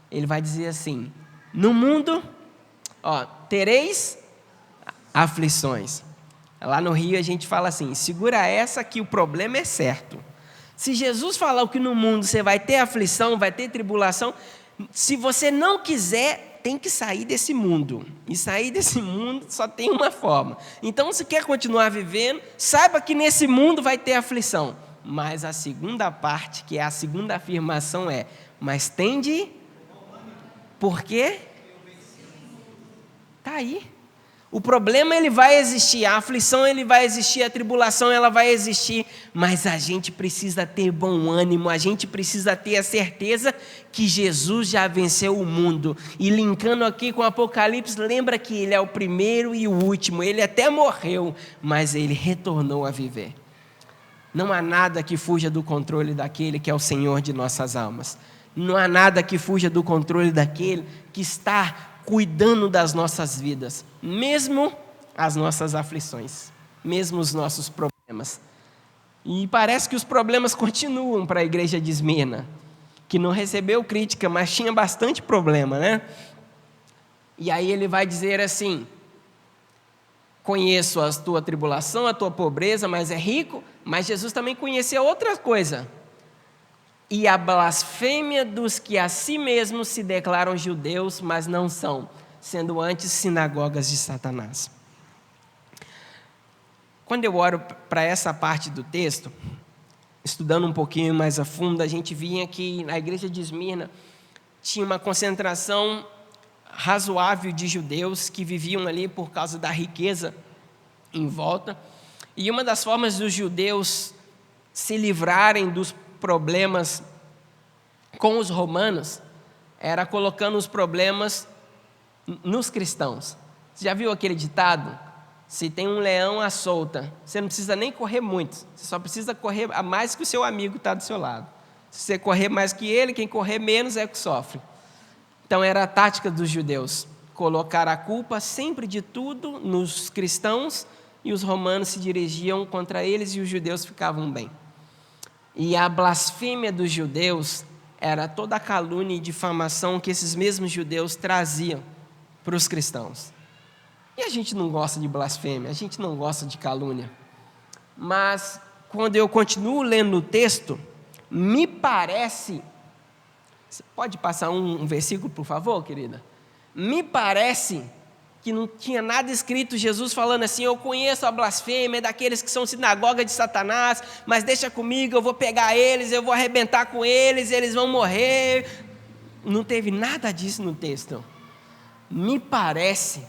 Ele vai dizer assim: no mundo, tereis aflições. Lá no Rio a gente fala assim, segura essa que o problema é certo. Se Jesus falar que no mundo você vai ter aflição, vai ter tribulação, se você não quiser, tem que sair desse mundo. E sair desse mundo só tem uma forma. Então, se quer continuar vivendo, saiba que nesse mundo vai ter aflição. Mas a segunda parte, que é a segunda afirmação mas tende... Por quê? Está aí. O problema ele vai existir, a aflição ele vai existir, a tribulação ela vai existir, mas a gente precisa ter bom ânimo, a gente precisa ter a certeza que Jesus já venceu o mundo. E linkando aqui com o Apocalipse, lembra que ele é o primeiro e o último, ele até morreu, mas ele retornou a viver. Não há nada que fuja do controle daquele que é o Senhor de nossas almas. Não há nada que fuja do controle daquele que está cuidando das nossas vidas, mesmo as nossas aflições, mesmo os nossos problemas. E parece que os problemas continuam para a igreja de Esmirna, que não recebeu crítica, mas tinha bastante problema, né? E aí ele vai dizer assim: conheço a tua tribulação, a tua pobreza, mas é rico. Mas Jesus também conhecia outra coisa: e a blasfêmia dos que a si mesmos se declaram judeus, mas não são, sendo antes sinagogas de Satanás. Quando eu oro para essa parte do texto, estudando um pouquinho mais a fundo, a gente via que na igreja de Esmirna tinha uma concentração razoável de judeus que viviam ali por causa da riqueza em volta. E uma das formas dos judeus se livrarem dos problemas com os romanos era colocando os problemas nos cristãos. Você já viu aquele ditado? Se tem um leão à solta, você não precisa nem correr muito, você só precisa correr a mais que o seu amigo está do seu lado. Se você correr mais que ele, quem correr menos é que sofre. Então era a tática dos judeus, colocar a culpa sempre de tudo nos cristãos, e os romanos se dirigiam contra eles e os judeus ficavam bem. E a blasfêmia dos judeus era toda a calúnia e difamação que esses mesmos judeus traziam para os cristãos. E a gente não gosta de blasfêmia, a gente não gosta de calúnia. Mas quando eu continuo lendo o texto, me parece... Você pode passar um versículo, por favor, querida? Me parece que não tinha nada escrito, Jesus falando assim: eu conheço a blasfêmia daqueles que são sinagoga de Satanás, mas deixa comigo, eu vou pegar eles, eu vou arrebentar com eles, eles vão morrer. Não teve nada disso no texto. Me parece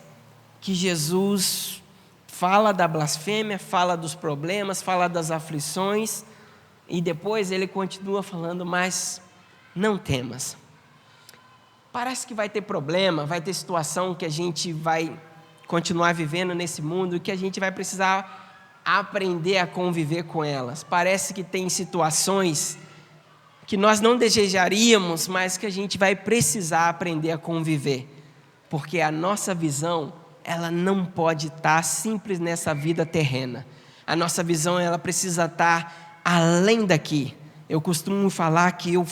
que Jesus fala da blasfêmia, fala dos problemas, fala das aflições, e depois ele continua falando: mas não temas. Parece que vai ter problema, vai ter situação que a gente vai continuar vivendo nesse mundo e que a gente vai precisar aprender a conviver com elas. Parece que tem situações que nós não desejaríamos, mas que a gente vai precisar aprender a conviver. Porque a nossa visão, ela não pode estar simples nessa vida terrena. A nossa visão, ela precisa estar além daqui. Eu costumo falar que eu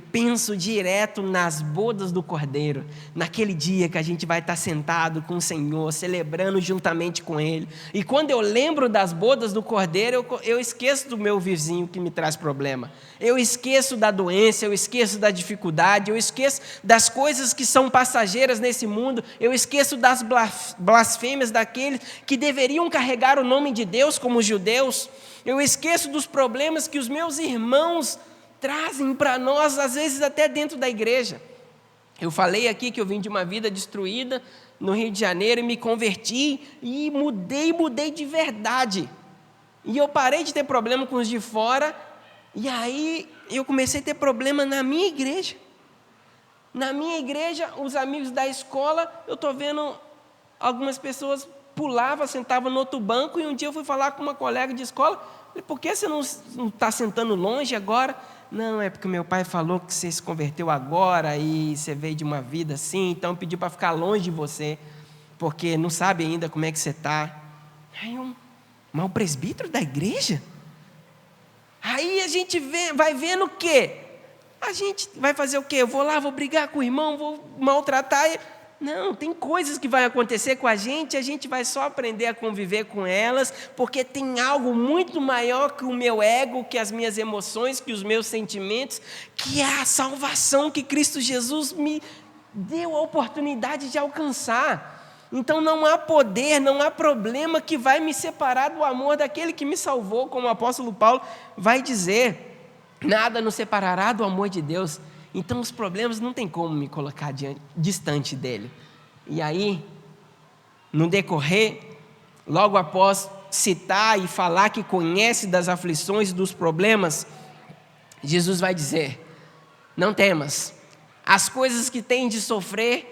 penso direto nas bodas do Cordeiro, naquele dia que a gente vai estar sentado com o Senhor, celebrando juntamente com Ele. E quando eu lembro das bodas do Cordeiro, eu esqueço do meu vizinho que me traz problema. Eu esqueço da doença, eu esqueço da dificuldade, eu esqueço das coisas que são passageiras nesse mundo, eu esqueço das blasfêmias daqueles que deveriam carregar o nome de Deus como os judeus. Eu esqueço dos problemas que os meus irmãos trazem para nós, às vezes até dentro da igreja. Eu falei aqui que eu vim de uma vida destruída no Rio de Janeiro e me converti e mudei de verdade. E eu parei de ter problema com os de fora, e aí eu comecei a ter problema na minha igreja. Na minha igreja, os amigos da escola, eu estou vendo algumas pessoas pulavam, sentavam no outro banco, e um dia eu fui falar com uma colega de escola: por que você não está sentando longe agora? Não, é porque meu pai falou que você se converteu agora e você veio de uma vida assim, então pediu para ficar longe de você, porque não sabe ainda como é que você está. Aí mas o presbítero da igreja? Aí a gente vai vendo o quê? A gente vai fazer o quê? Eu vou lá, vou brigar com o irmão, vou maltratar ele. Não, tem coisas que vai acontecer com a gente vai só aprender a conviver com elas, porque tem algo muito maior que o meu ego, que as minhas emoções, que os meus sentimentos, que é a salvação que Cristo Jesus me deu a oportunidade de alcançar. Então não há poder, não há problema que vai me separar do amor daquele que me salvou, como o apóstolo Paulo vai dizer. Nada nos separará do amor de Deus. Então os problemas não tem como me colocar distante dele. E aí, no decorrer, logo após citar e falar que conhece das aflições e dos problemas, Jesus vai dizer: não temas, as coisas que têm de sofrer,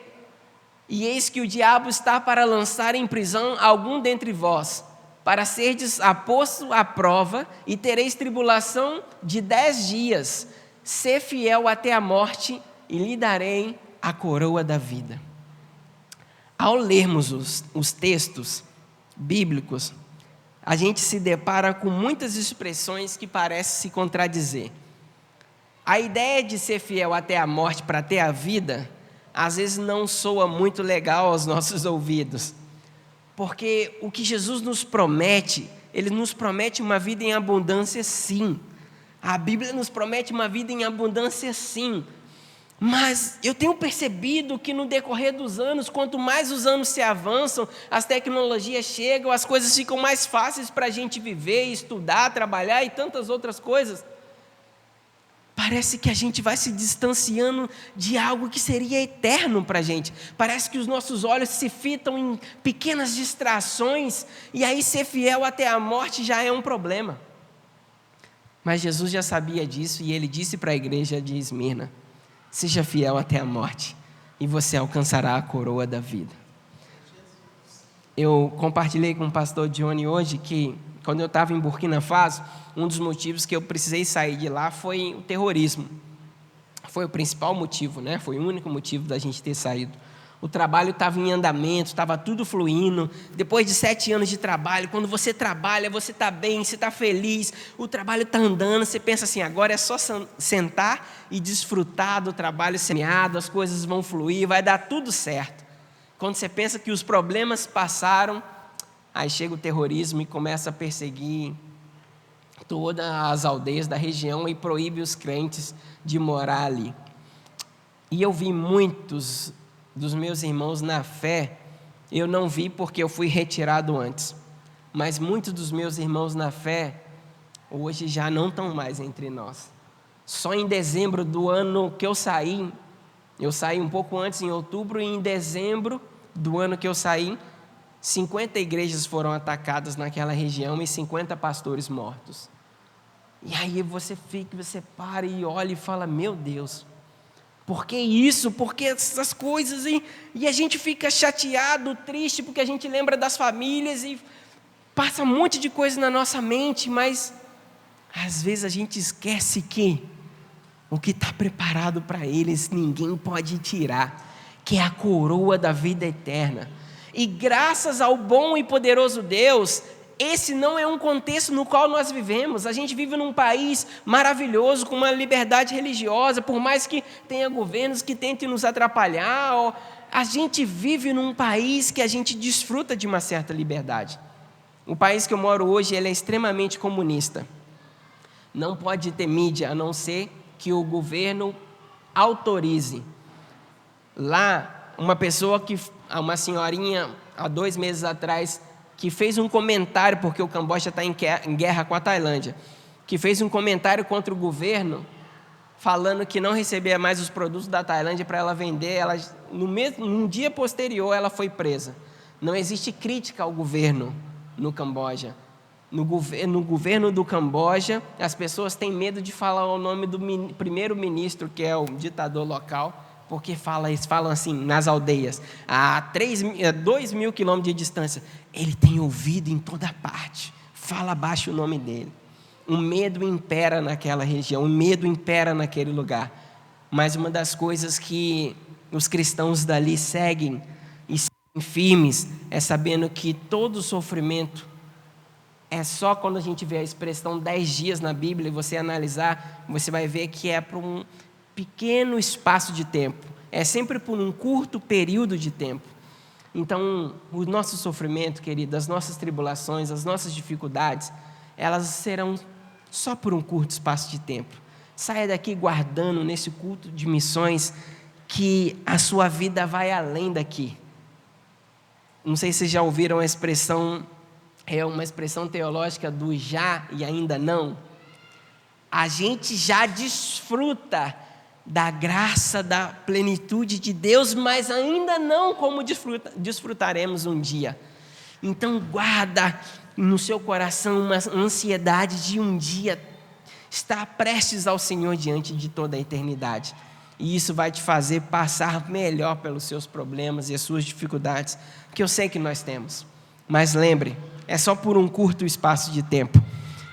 e eis que o diabo está para lançar em prisão algum dentre vós, para serdes aposto à prova, e tereis tribulação de 10 dias. Sê fiel até a morte, e lhe darei a coroa da vida. Ao lermos os textos bíblicos, a gente se depara com muitas expressões que parecem se contradizer. A ideia de ser fiel até a morte para ter a vida, às vezes não soa muito legal aos nossos ouvidos, porque o que Jesus nos promete, Ele nos promete uma vida em abundância, sim. A Bíblia nos promete uma vida em abundância, sim. Mas eu tenho percebido que no decorrer dos anos, quanto mais os anos se avançam, as tecnologias chegam, as coisas ficam mais fáceis para a gente viver, estudar, trabalhar e tantas outras coisas. Parece que a gente vai se distanciando de algo que seria eterno para a gente. Parece que os nossos olhos se fitam em pequenas distrações, e aí ser fiel até a morte já é um problema. Mas Jesus já sabia disso, e Ele disse para a igreja de Esmirna: seja fiel até a morte, e você alcançará a coroa da vida. Eu compartilhei com o pastor Johnny hoje que, quando eu estava em Burkina Faso, um dos motivos que eu precisei sair de lá foi o terrorismo. Foi o principal motivo, né? Foi o único motivo da gente ter saído. O trabalho estava em andamento, estava tudo fluindo. Depois de 7 anos de trabalho, quando você trabalha, você está bem, você está feliz, o trabalho está andando, você pensa assim: agora é só sentar e desfrutar do trabalho semeado, as coisas vão fluir, vai dar tudo certo. Quando você pensa que os problemas passaram, aí chega o terrorismo e começa a perseguir todas as aldeias da região e proíbe os crentes de morar ali. E eu vi muitos dos meus irmãos na fé, eu não vi porque eu fui retirado antes, mas muitos dos meus irmãos na fé, hoje já não estão mais entre nós. Só em dezembro do ano que eu saí um pouco antes, em outubro, e em dezembro do ano que eu saí, 50 igrejas foram atacadas naquela região e 50 pastores mortos. E aí você para e olha e fala: meu Deus, por que isso? Por que essas coisas? E a gente fica chateado, triste, porque a gente lembra das famílias e passa um monte de coisa na nossa mente, mas às vezes a gente esquece que o que está preparado para eles ninguém pode tirar, que é a coroa da vida eterna. E graças ao bom e poderoso Deus, esse não é um contexto no qual nós vivemos. A gente vive num país maravilhoso, com uma liberdade religiosa, por mais que tenha governos que tentem nos atrapalhar, a gente vive num país que a gente desfruta de uma certa liberdade. O país que eu moro hoje, ele é extremamente comunista. Não pode ter mídia, a não ser que o governo autorize. Lá, uma senhorinha, há 2 meses atrás, que fez um comentário, porque o Camboja está em guerra com a Tailândia, que fez um comentário contra o governo, falando que não recebia mais os produtos da Tailândia para ela vender. Num dia posterior, ela foi presa. Não existe crítica ao governo no Camboja. No governo do Camboja, as pessoas têm medo de falar o nome do primeiro-ministro, que é o ditador local, porque eles falam assim nas aldeias, a 2.000 quilômetros de distância: ele tem ouvido em toda parte, fala abaixo o nome dele. O medo impera naquela região, o medo impera naquele lugar. Mas uma das coisas que os cristãos dali seguem e seguem firmes é sabendo que todo sofrimento é só quando a gente vê a expressão 10 dias na Bíblia e você analisar, você vai ver que é por um pequeno espaço de tempo, é sempre por um curto período de tempo. Então, o nosso sofrimento, querido, as nossas tribulações, as nossas dificuldades, elas serão só por um curto espaço de tempo. Saia daqui guardando nesse culto de missões que a sua vida vai além daqui. Não sei se vocês já ouviram a expressão, é uma expressão teológica do já e ainda não. A gente já desfruta da graça, da plenitude de Deus, mas ainda não como desfrutaremos um dia. Então guarda no seu coração uma ansiedade de um dia estar prestes ao Senhor diante de toda a eternidade. E isso vai te fazer passar melhor pelos seus problemas e as suas dificuldades, que eu sei que nós temos. Mas lembre, é só por um curto espaço de tempo.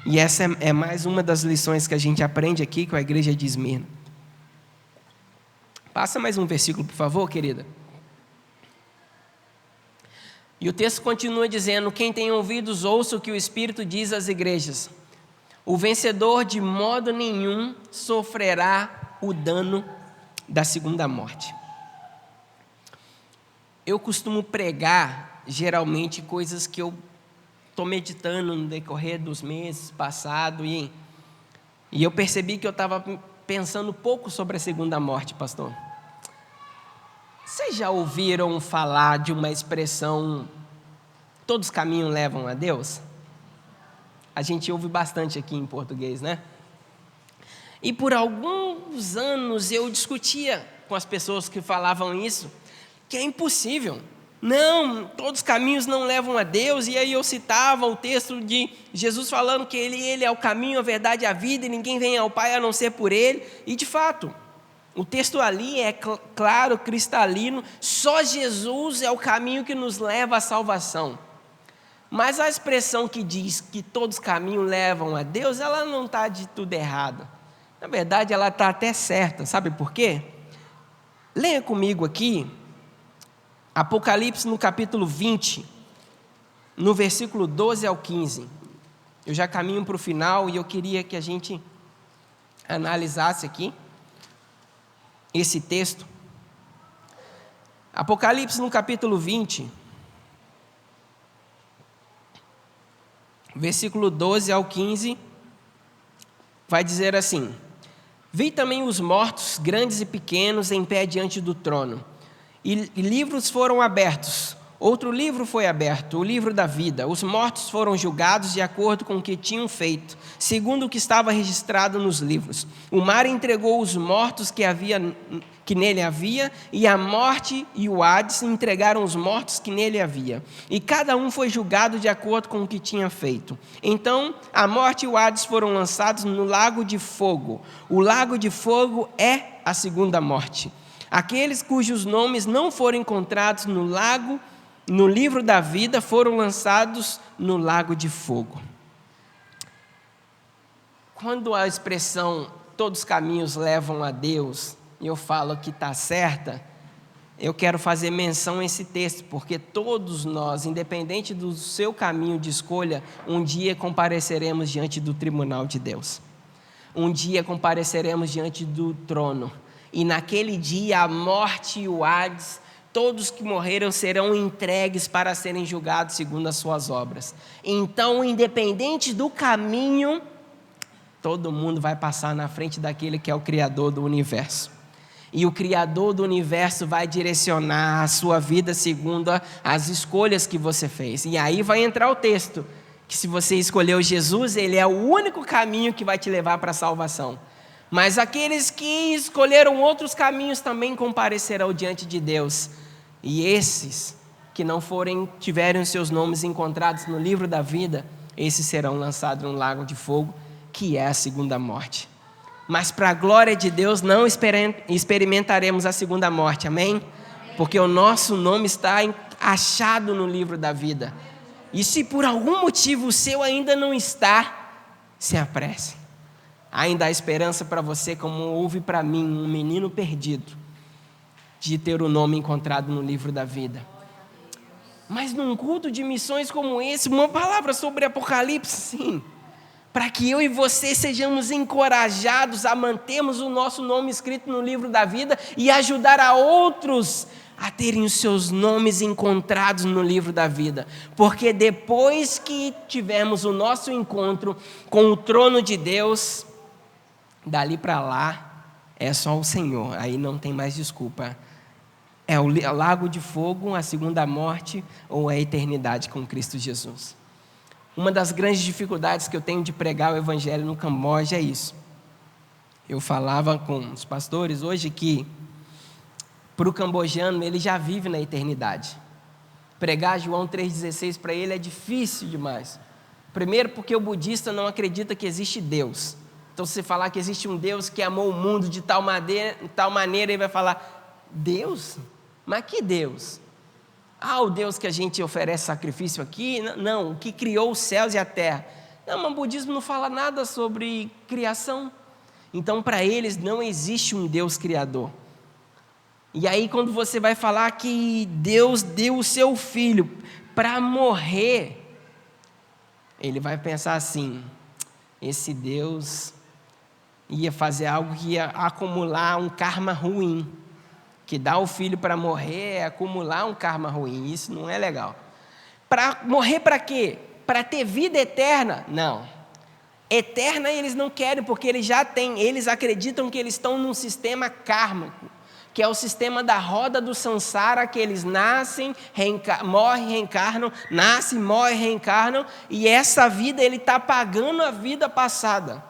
E essa é mais uma das lições que a gente aprende aqui com a igreja de Esmirna. Passa mais um versículo, por favor, querida. E o texto continua dizendo: quem tem ouvidos, ouça o que o Espírito diz às igrejas. O vencedor de modo nenhum sofrerá o dano da segunda morte. Eu costumo pregar, geralmente, coisas que eu estou meditando no decorrer dos meses passados, e eu percebi que eu estava pensando pouco sobre a segunda morte, pastor. Vocês já ouviram falar de uma expressão, todos os caminhos levam a Deus? A gente ouve bastante aqui em português, né? E por alguns anos eu discutia com as pessoas que falavam isso, que é impossível. Não, todos os caminhos não levam a Deus. E aí eu citava o texto de Jesus falando que Ele é o caminho, a verdade e a vida, e ninguém vem ao Pai a não ser por Ele. E de fato, o texto ali é claro, cristalino, só Jesus é o caminho que nos leva à salvação. Mas a expressão que diz que todos os caminhos levam a Deus, ela não está de tudo errada. Na verdade, ela está até certa. Sabe por quê? Leia comigo aqui, Apocalipse no capítulo 20, no versículo 12 ao 15. Eu já caminho para o final e eu queria que a gente analisasse aqui esse texto. Apocalipse no capítulo 20, versículo 12 ao 15, vai dizer assim: vi também os mortos, grandes e pequenos, em pé diante do trono, e livros foram abertos. Outro livro foi aberto, o livro da vida. Os mortos foram julgados de acordo com o que tinham feito, segundo o que estava registrado nos livros. O mar entregou os mortos que nele havia, e a morte e o Hades entregaram os mortos que nele havia. E cada um foi julgado de acordo com o que tinha feito. Então a morte e o Hades foram lançados no lago de fogo. O lago de fogo é a segunda morte. Aqueles cujos nomes não foram encontrados no livro da vida foram lançados no lago de fogo. Quando a expressão todos os caminhos levam a Deus, e eu falo que está certa, eu quero fazer menção a esse texto, porque todos nós, independente do seu caminho de escolha, um dia compareceremos diante do tribunal de Deus. Um dia compareceremos diante do trono. E naquele dia a morte e o Hades, todos que morreram serão entregues para serem julgados segundo as suas obras. Então, independente do caminho, todo mundo vai passar na frente daquele que é o Criador do universo. E o Criador do universo vai direcionar a sua vida segundo as escolhas que você fez. E aí vai entrar o texto, que se você escolheu Jesus, Ele é o único caminho que vai te levar para a salvação. Mas aqueles que escolheram outros caminhos também comparecerão diante de Deus. E esses que não tiverem os seus nomes encontrados no livro da vida, esses serão lançados no lago de fogo, que é a segunda morte. Mas para a glória de Deus não experimentaremos a segunda morte, amém? Porque o nosso nome está achado no livro da vida. E se por algum motivo o seu ainda não está, se apresse. Ainda há esperança para você, como houve para mim, um menino perdido, de ter o nome encontrado no livro da vida. Mas num culto de missões como esse, uma palavra sobre Apocalipse, sim, para que eu e você sejamos encorajados a mantermos o nosso nome escrito no livro da vida e ajudar a outros a terem os seus nomes encontrados no livro da vida. Porque depois que tivermos o nosso encontro com o trono de Deus, dali para lá é só o Senhor, aí não tem mais desculpa. É o lago de fogo, a segunda morte ou a eternidade com Cristo Jesus. Uma das grandes dificuldades que eu tenho de pregar o evangelho no Camboja é isso. Eu falava com os pastores hoje que para o cambojano ele já vive na eternidade. Pregar João 3,16 para ele é difícil demais. Primeiro porque o budista não acredita que existe Deus. Então se você falar que existe um Deus que amou o mundo de tal maneira, ele vai falar, Deus? Mas que Deus? O Deus que a gente oferece sacrifício aqui? Não, o que criou os céus e a terra. Não, mas o budismo não fala nada sobre criação. Então para eles não existe um Deus criador. E aí quando você vai falar que Deus deu o seu filho para morrer, ele vai pensar assim, esse Deus ia fazer algo que ia acumular um karma ruim. Que dar o filho para morrer é acumular um karma ruim, isso não é legal. Para morrer para quê? Para ter vida eterna? Não. Eterna eles não querem, porque eles já têm, eles acreditam que eles estão num sistema kármico, que é o sistema da roda do samsara, que eles nascem, morrem, reencarnam, nascem, morrem, reencarnam, e essa vida ele está pagando a vida passada.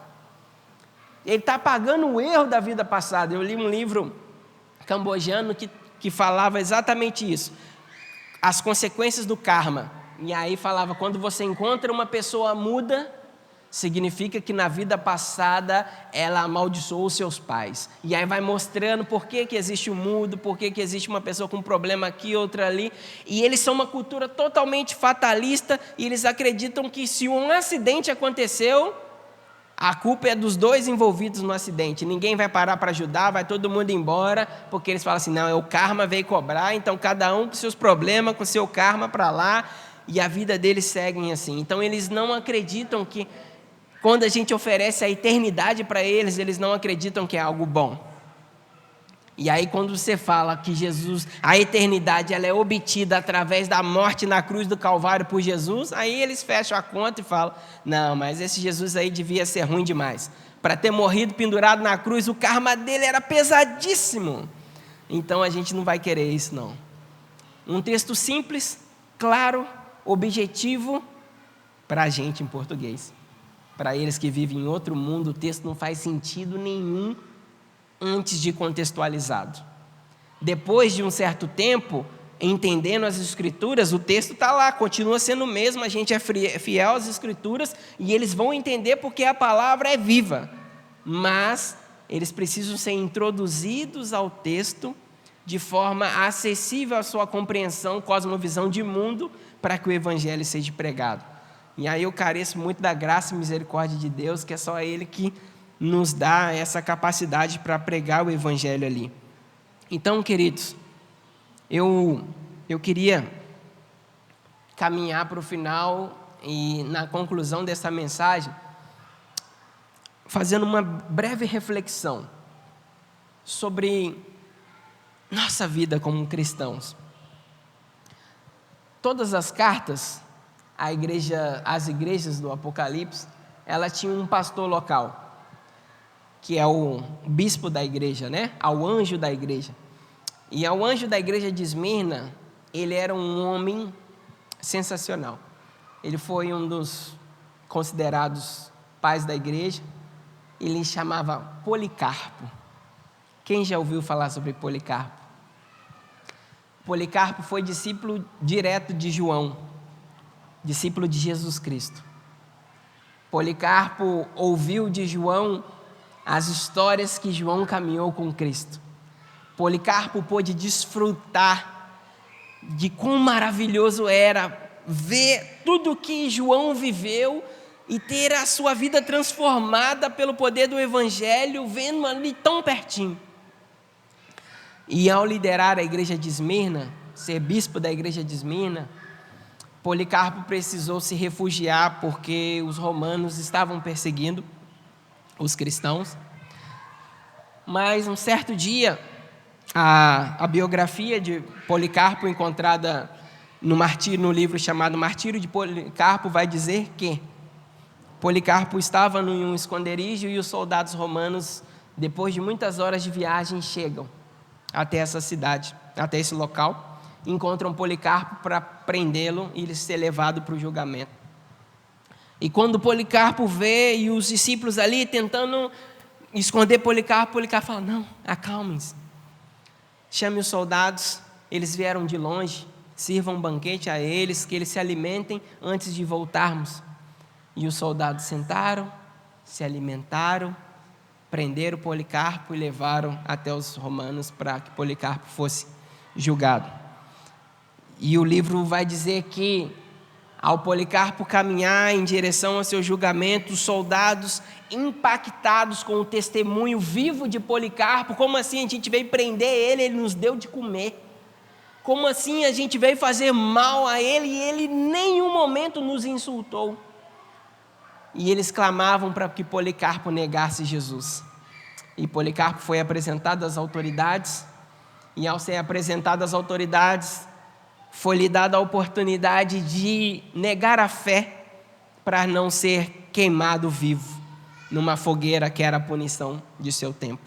Ele está pagando o erro da vida passada. Eu li um livro cambojano que falava exatamente isso, as consequências do karma. E aí falava, quando você encontra uma pessoa muda, significa que na vida passada ela amaldiçoou os seus pais. E aí vai mostrando por que existe o mudo, por que existe uma pessoa com um problema aqui, outra ali. E eles são uma cultura totalmente fatalista, e eles acreditam que se um acidente aconteceu, a culpa é dos dois envolvidos no acidente. Ninguém vai parar para ajudar, vai todo mundo embora, porque eles falam assim, não, o karma veio cobrar, então cada um com seus problemas, com seu karma para lá, e a vida deles segue assim. Então eles não acreditam que, quando a gente oferece a eternidade para eles, eles não acreditam que é algo bom. E aí quando você fala que Jesus, a eternidade ela é obtida através da morte na cruz do Calvário por Jesus, aí eles fecham a conta e falam, não, mas esse Jesus aí devia ser ruim demais. Para ter morrido pendurado na cruz, o karma dele era pesadíssimo. Então a gente não vai querer isso não. Um texto simples, claro, objetivo, para a gente em português. Para eles que vivem em outro mundo, o texto não faz sentido nenhum antes de contextualizado. Depois de um certo tempo, entendendo as Escrituras, o texto está lá, continua sendo o mesmo, a gente é fiel às Escrituras, e eles vão entender porque a palavra é viva. Mas eles precisam ser introduzidos ao texto de forma acessível à sua compreensão, cosmovisão de mundo, para que o Evangelho seja pregado. E aí eu careço muito da graça e misericórdia de Deus, que é só Ele que nos dá essa capacidade para pregar o Evangelho ali. Então, queridos, eu queria caminhar para o final e, na conclusão dessa mensagem, fazendo uma breve reflexão sobre nossa vida como cristãos. Todas as cartas, as igrejas do Apocalipse, ela tinha um pastor local, que é o bispo da igreja, né? Ao anjo da igreja. E ao anjo da igreja de Esmirna, ele era um homem sensacional. Ele foi um dos considerados pais da igreja. Ele chamava Policarpo. Quem já ouviu falar sobre Policarpo? Policarpo foi discípulo direto de João, discípulo de Jesus Cristo. Policarpo ouviu de João as histórias que João caminhou com Cristo. Policarpo pôde desfrutar de quão maravilhoso era ver tudo que João viveu e ter a sua vida transformada pelo poder do Evangelho, vendo ali tão pertinho. E ao liderar a igreja de Esmirna, ser bispo da igreja de Esmirna, Policarpo precisou se refugiar porque os romanos estavam perseguindo os cristãos. Mas um certo dia, a biografia de Policarpo, encontrada no livro chamado Martírio de Policarpo, vai dizer que Policarpo estava em um esconderijo e os soldados romanos, depois de muitas horas de viagem, chegam. até essa cidade, até esse local, encontram Policarpo para prendê-lo e ele ser levado para o julgamento. E quando Policarpo vê e os discípulos ali tentando esconder Policarpo, Policarpo fala: não, acalmem-se, chame os soldados, eles vieram de longe, sirvam um banquete a eles, que eles se alimentem antes de voltarmos. E os soldados sentaram, se alimentaram, prenderam Policarpo e levaram até os romanos para que Policarpo fosse julgado. E o livro vai dizer que, ao Policarpo caminhar em direção ao seu julgamento, os soldados, impactados com o testemunho vivo de Policarpo: como assim a gente veio prender ele, ele nos deu de comer? Como assim a gente veio fazer mal a ele e ele em nenhum momento nos insultou? E eles clamavam para que Policarpo negasse Jesus. E Policarpo foi apresentado às autoridades, e ao ser apresentado às autoridades, foi-lhe dada a oportunidade de negar a fé para não ser queimado vivo numa fogueira que era a punição de seu tempo.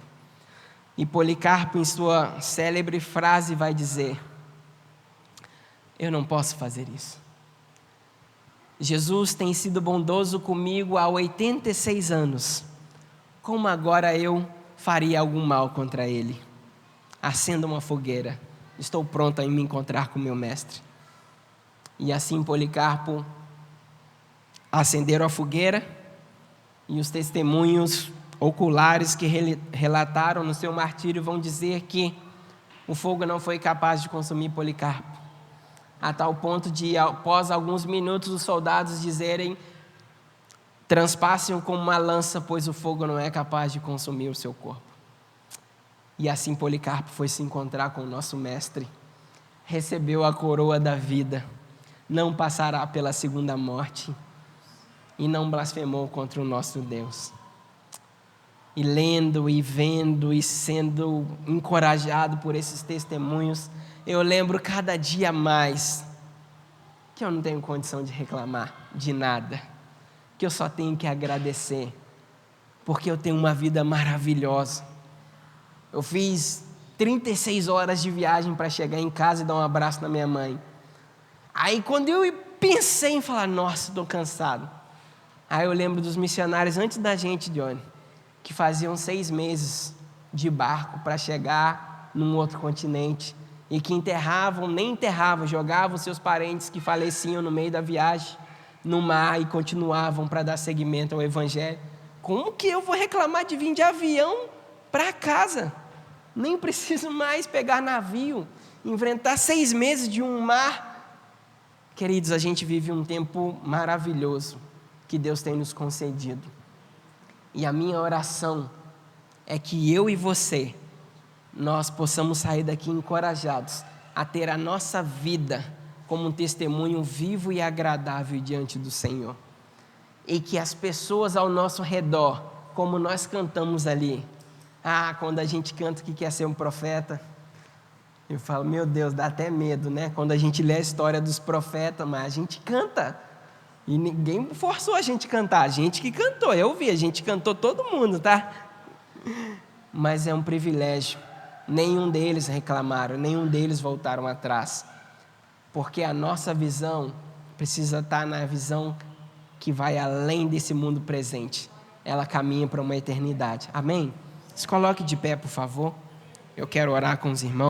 E Policarpo, em sua célebre frase, vai dizer: eu não posso fazer isso. Jesus tem sido bondoso comigo há 86 anos. Como agora eu faria algum mal contra ele? Acenda uma fogueira. Estou pronto a me encontrar com meu mestre. E assim Policarpo acenderam a fogueira, e os testemunhos oculares que relataram no seu martírio vão dizer que o fogo não foi capaz de consumir Policarpo, a tal ponto de, após alguns minutos, os soldados dizerem: transpassem-o com uma lança, pois o fogo não é capaz de consumir o seu corpo. E assim Policarpo foi se encontrar com o nosso mestre, recebeu a coroa da vida, não passará pela segunda morte, e não blasfemou contra o nosso Deus. E lendo e vendo e sendo encorajado por esses testemunhos, eu lembro cada dia mais que eu não tenho condição de reclamar de nada, que eu só tenho que agradecer, porque eu tenho uma vida maravilhosa. Eu fiz 36 horas de viagem para chegar em casa e dar um abraço na minha mãe. Aí quando eu pensei em falar: nossa, estou cansado, aí eu lembro dos missionários antes da gente, Johnny, que faziam 6 meses de barco para chegar num outro continente, e que nem enterravam, jogavam seus parentes que faleciam no meio da viagem no mar e continuavam para dar seguimento ao Evangelho. Como que eu vou reclamar de vir de avião para casa? Nem preciso mais pegar navio, enfrentar 6 meses de um mar. Queridos, a gente vive um tempo maravilhoso que Deus tem nos concedido. E a minha oração é que eu e você, nós possamos sair daqui encorajados a ter a nossa vida como um testemunho vivo e agradável diante do Senhor. E que as pessoas ao nosso redor, como nós cantamos ali, quando a gente canta que quer ser um profeta, eu falo: meu Deus, dá até medo, né? Quando a gente lê a história dos profetas, mas a gente canta. E ninguém forçou a gente a cantar, a gente que cantou, eu vi, a gente cantou todo mundo, tá? Mas é um privilégio. Nenhum deles reclamaram, nenhum deles voltaram atrás, porque a nossa visão precisa estar na visão que vai além desse mundo presente. Ela caminha para uma eternidade. Amém? Se coloque de pé, por favor. Eu quero orar com os irmãos.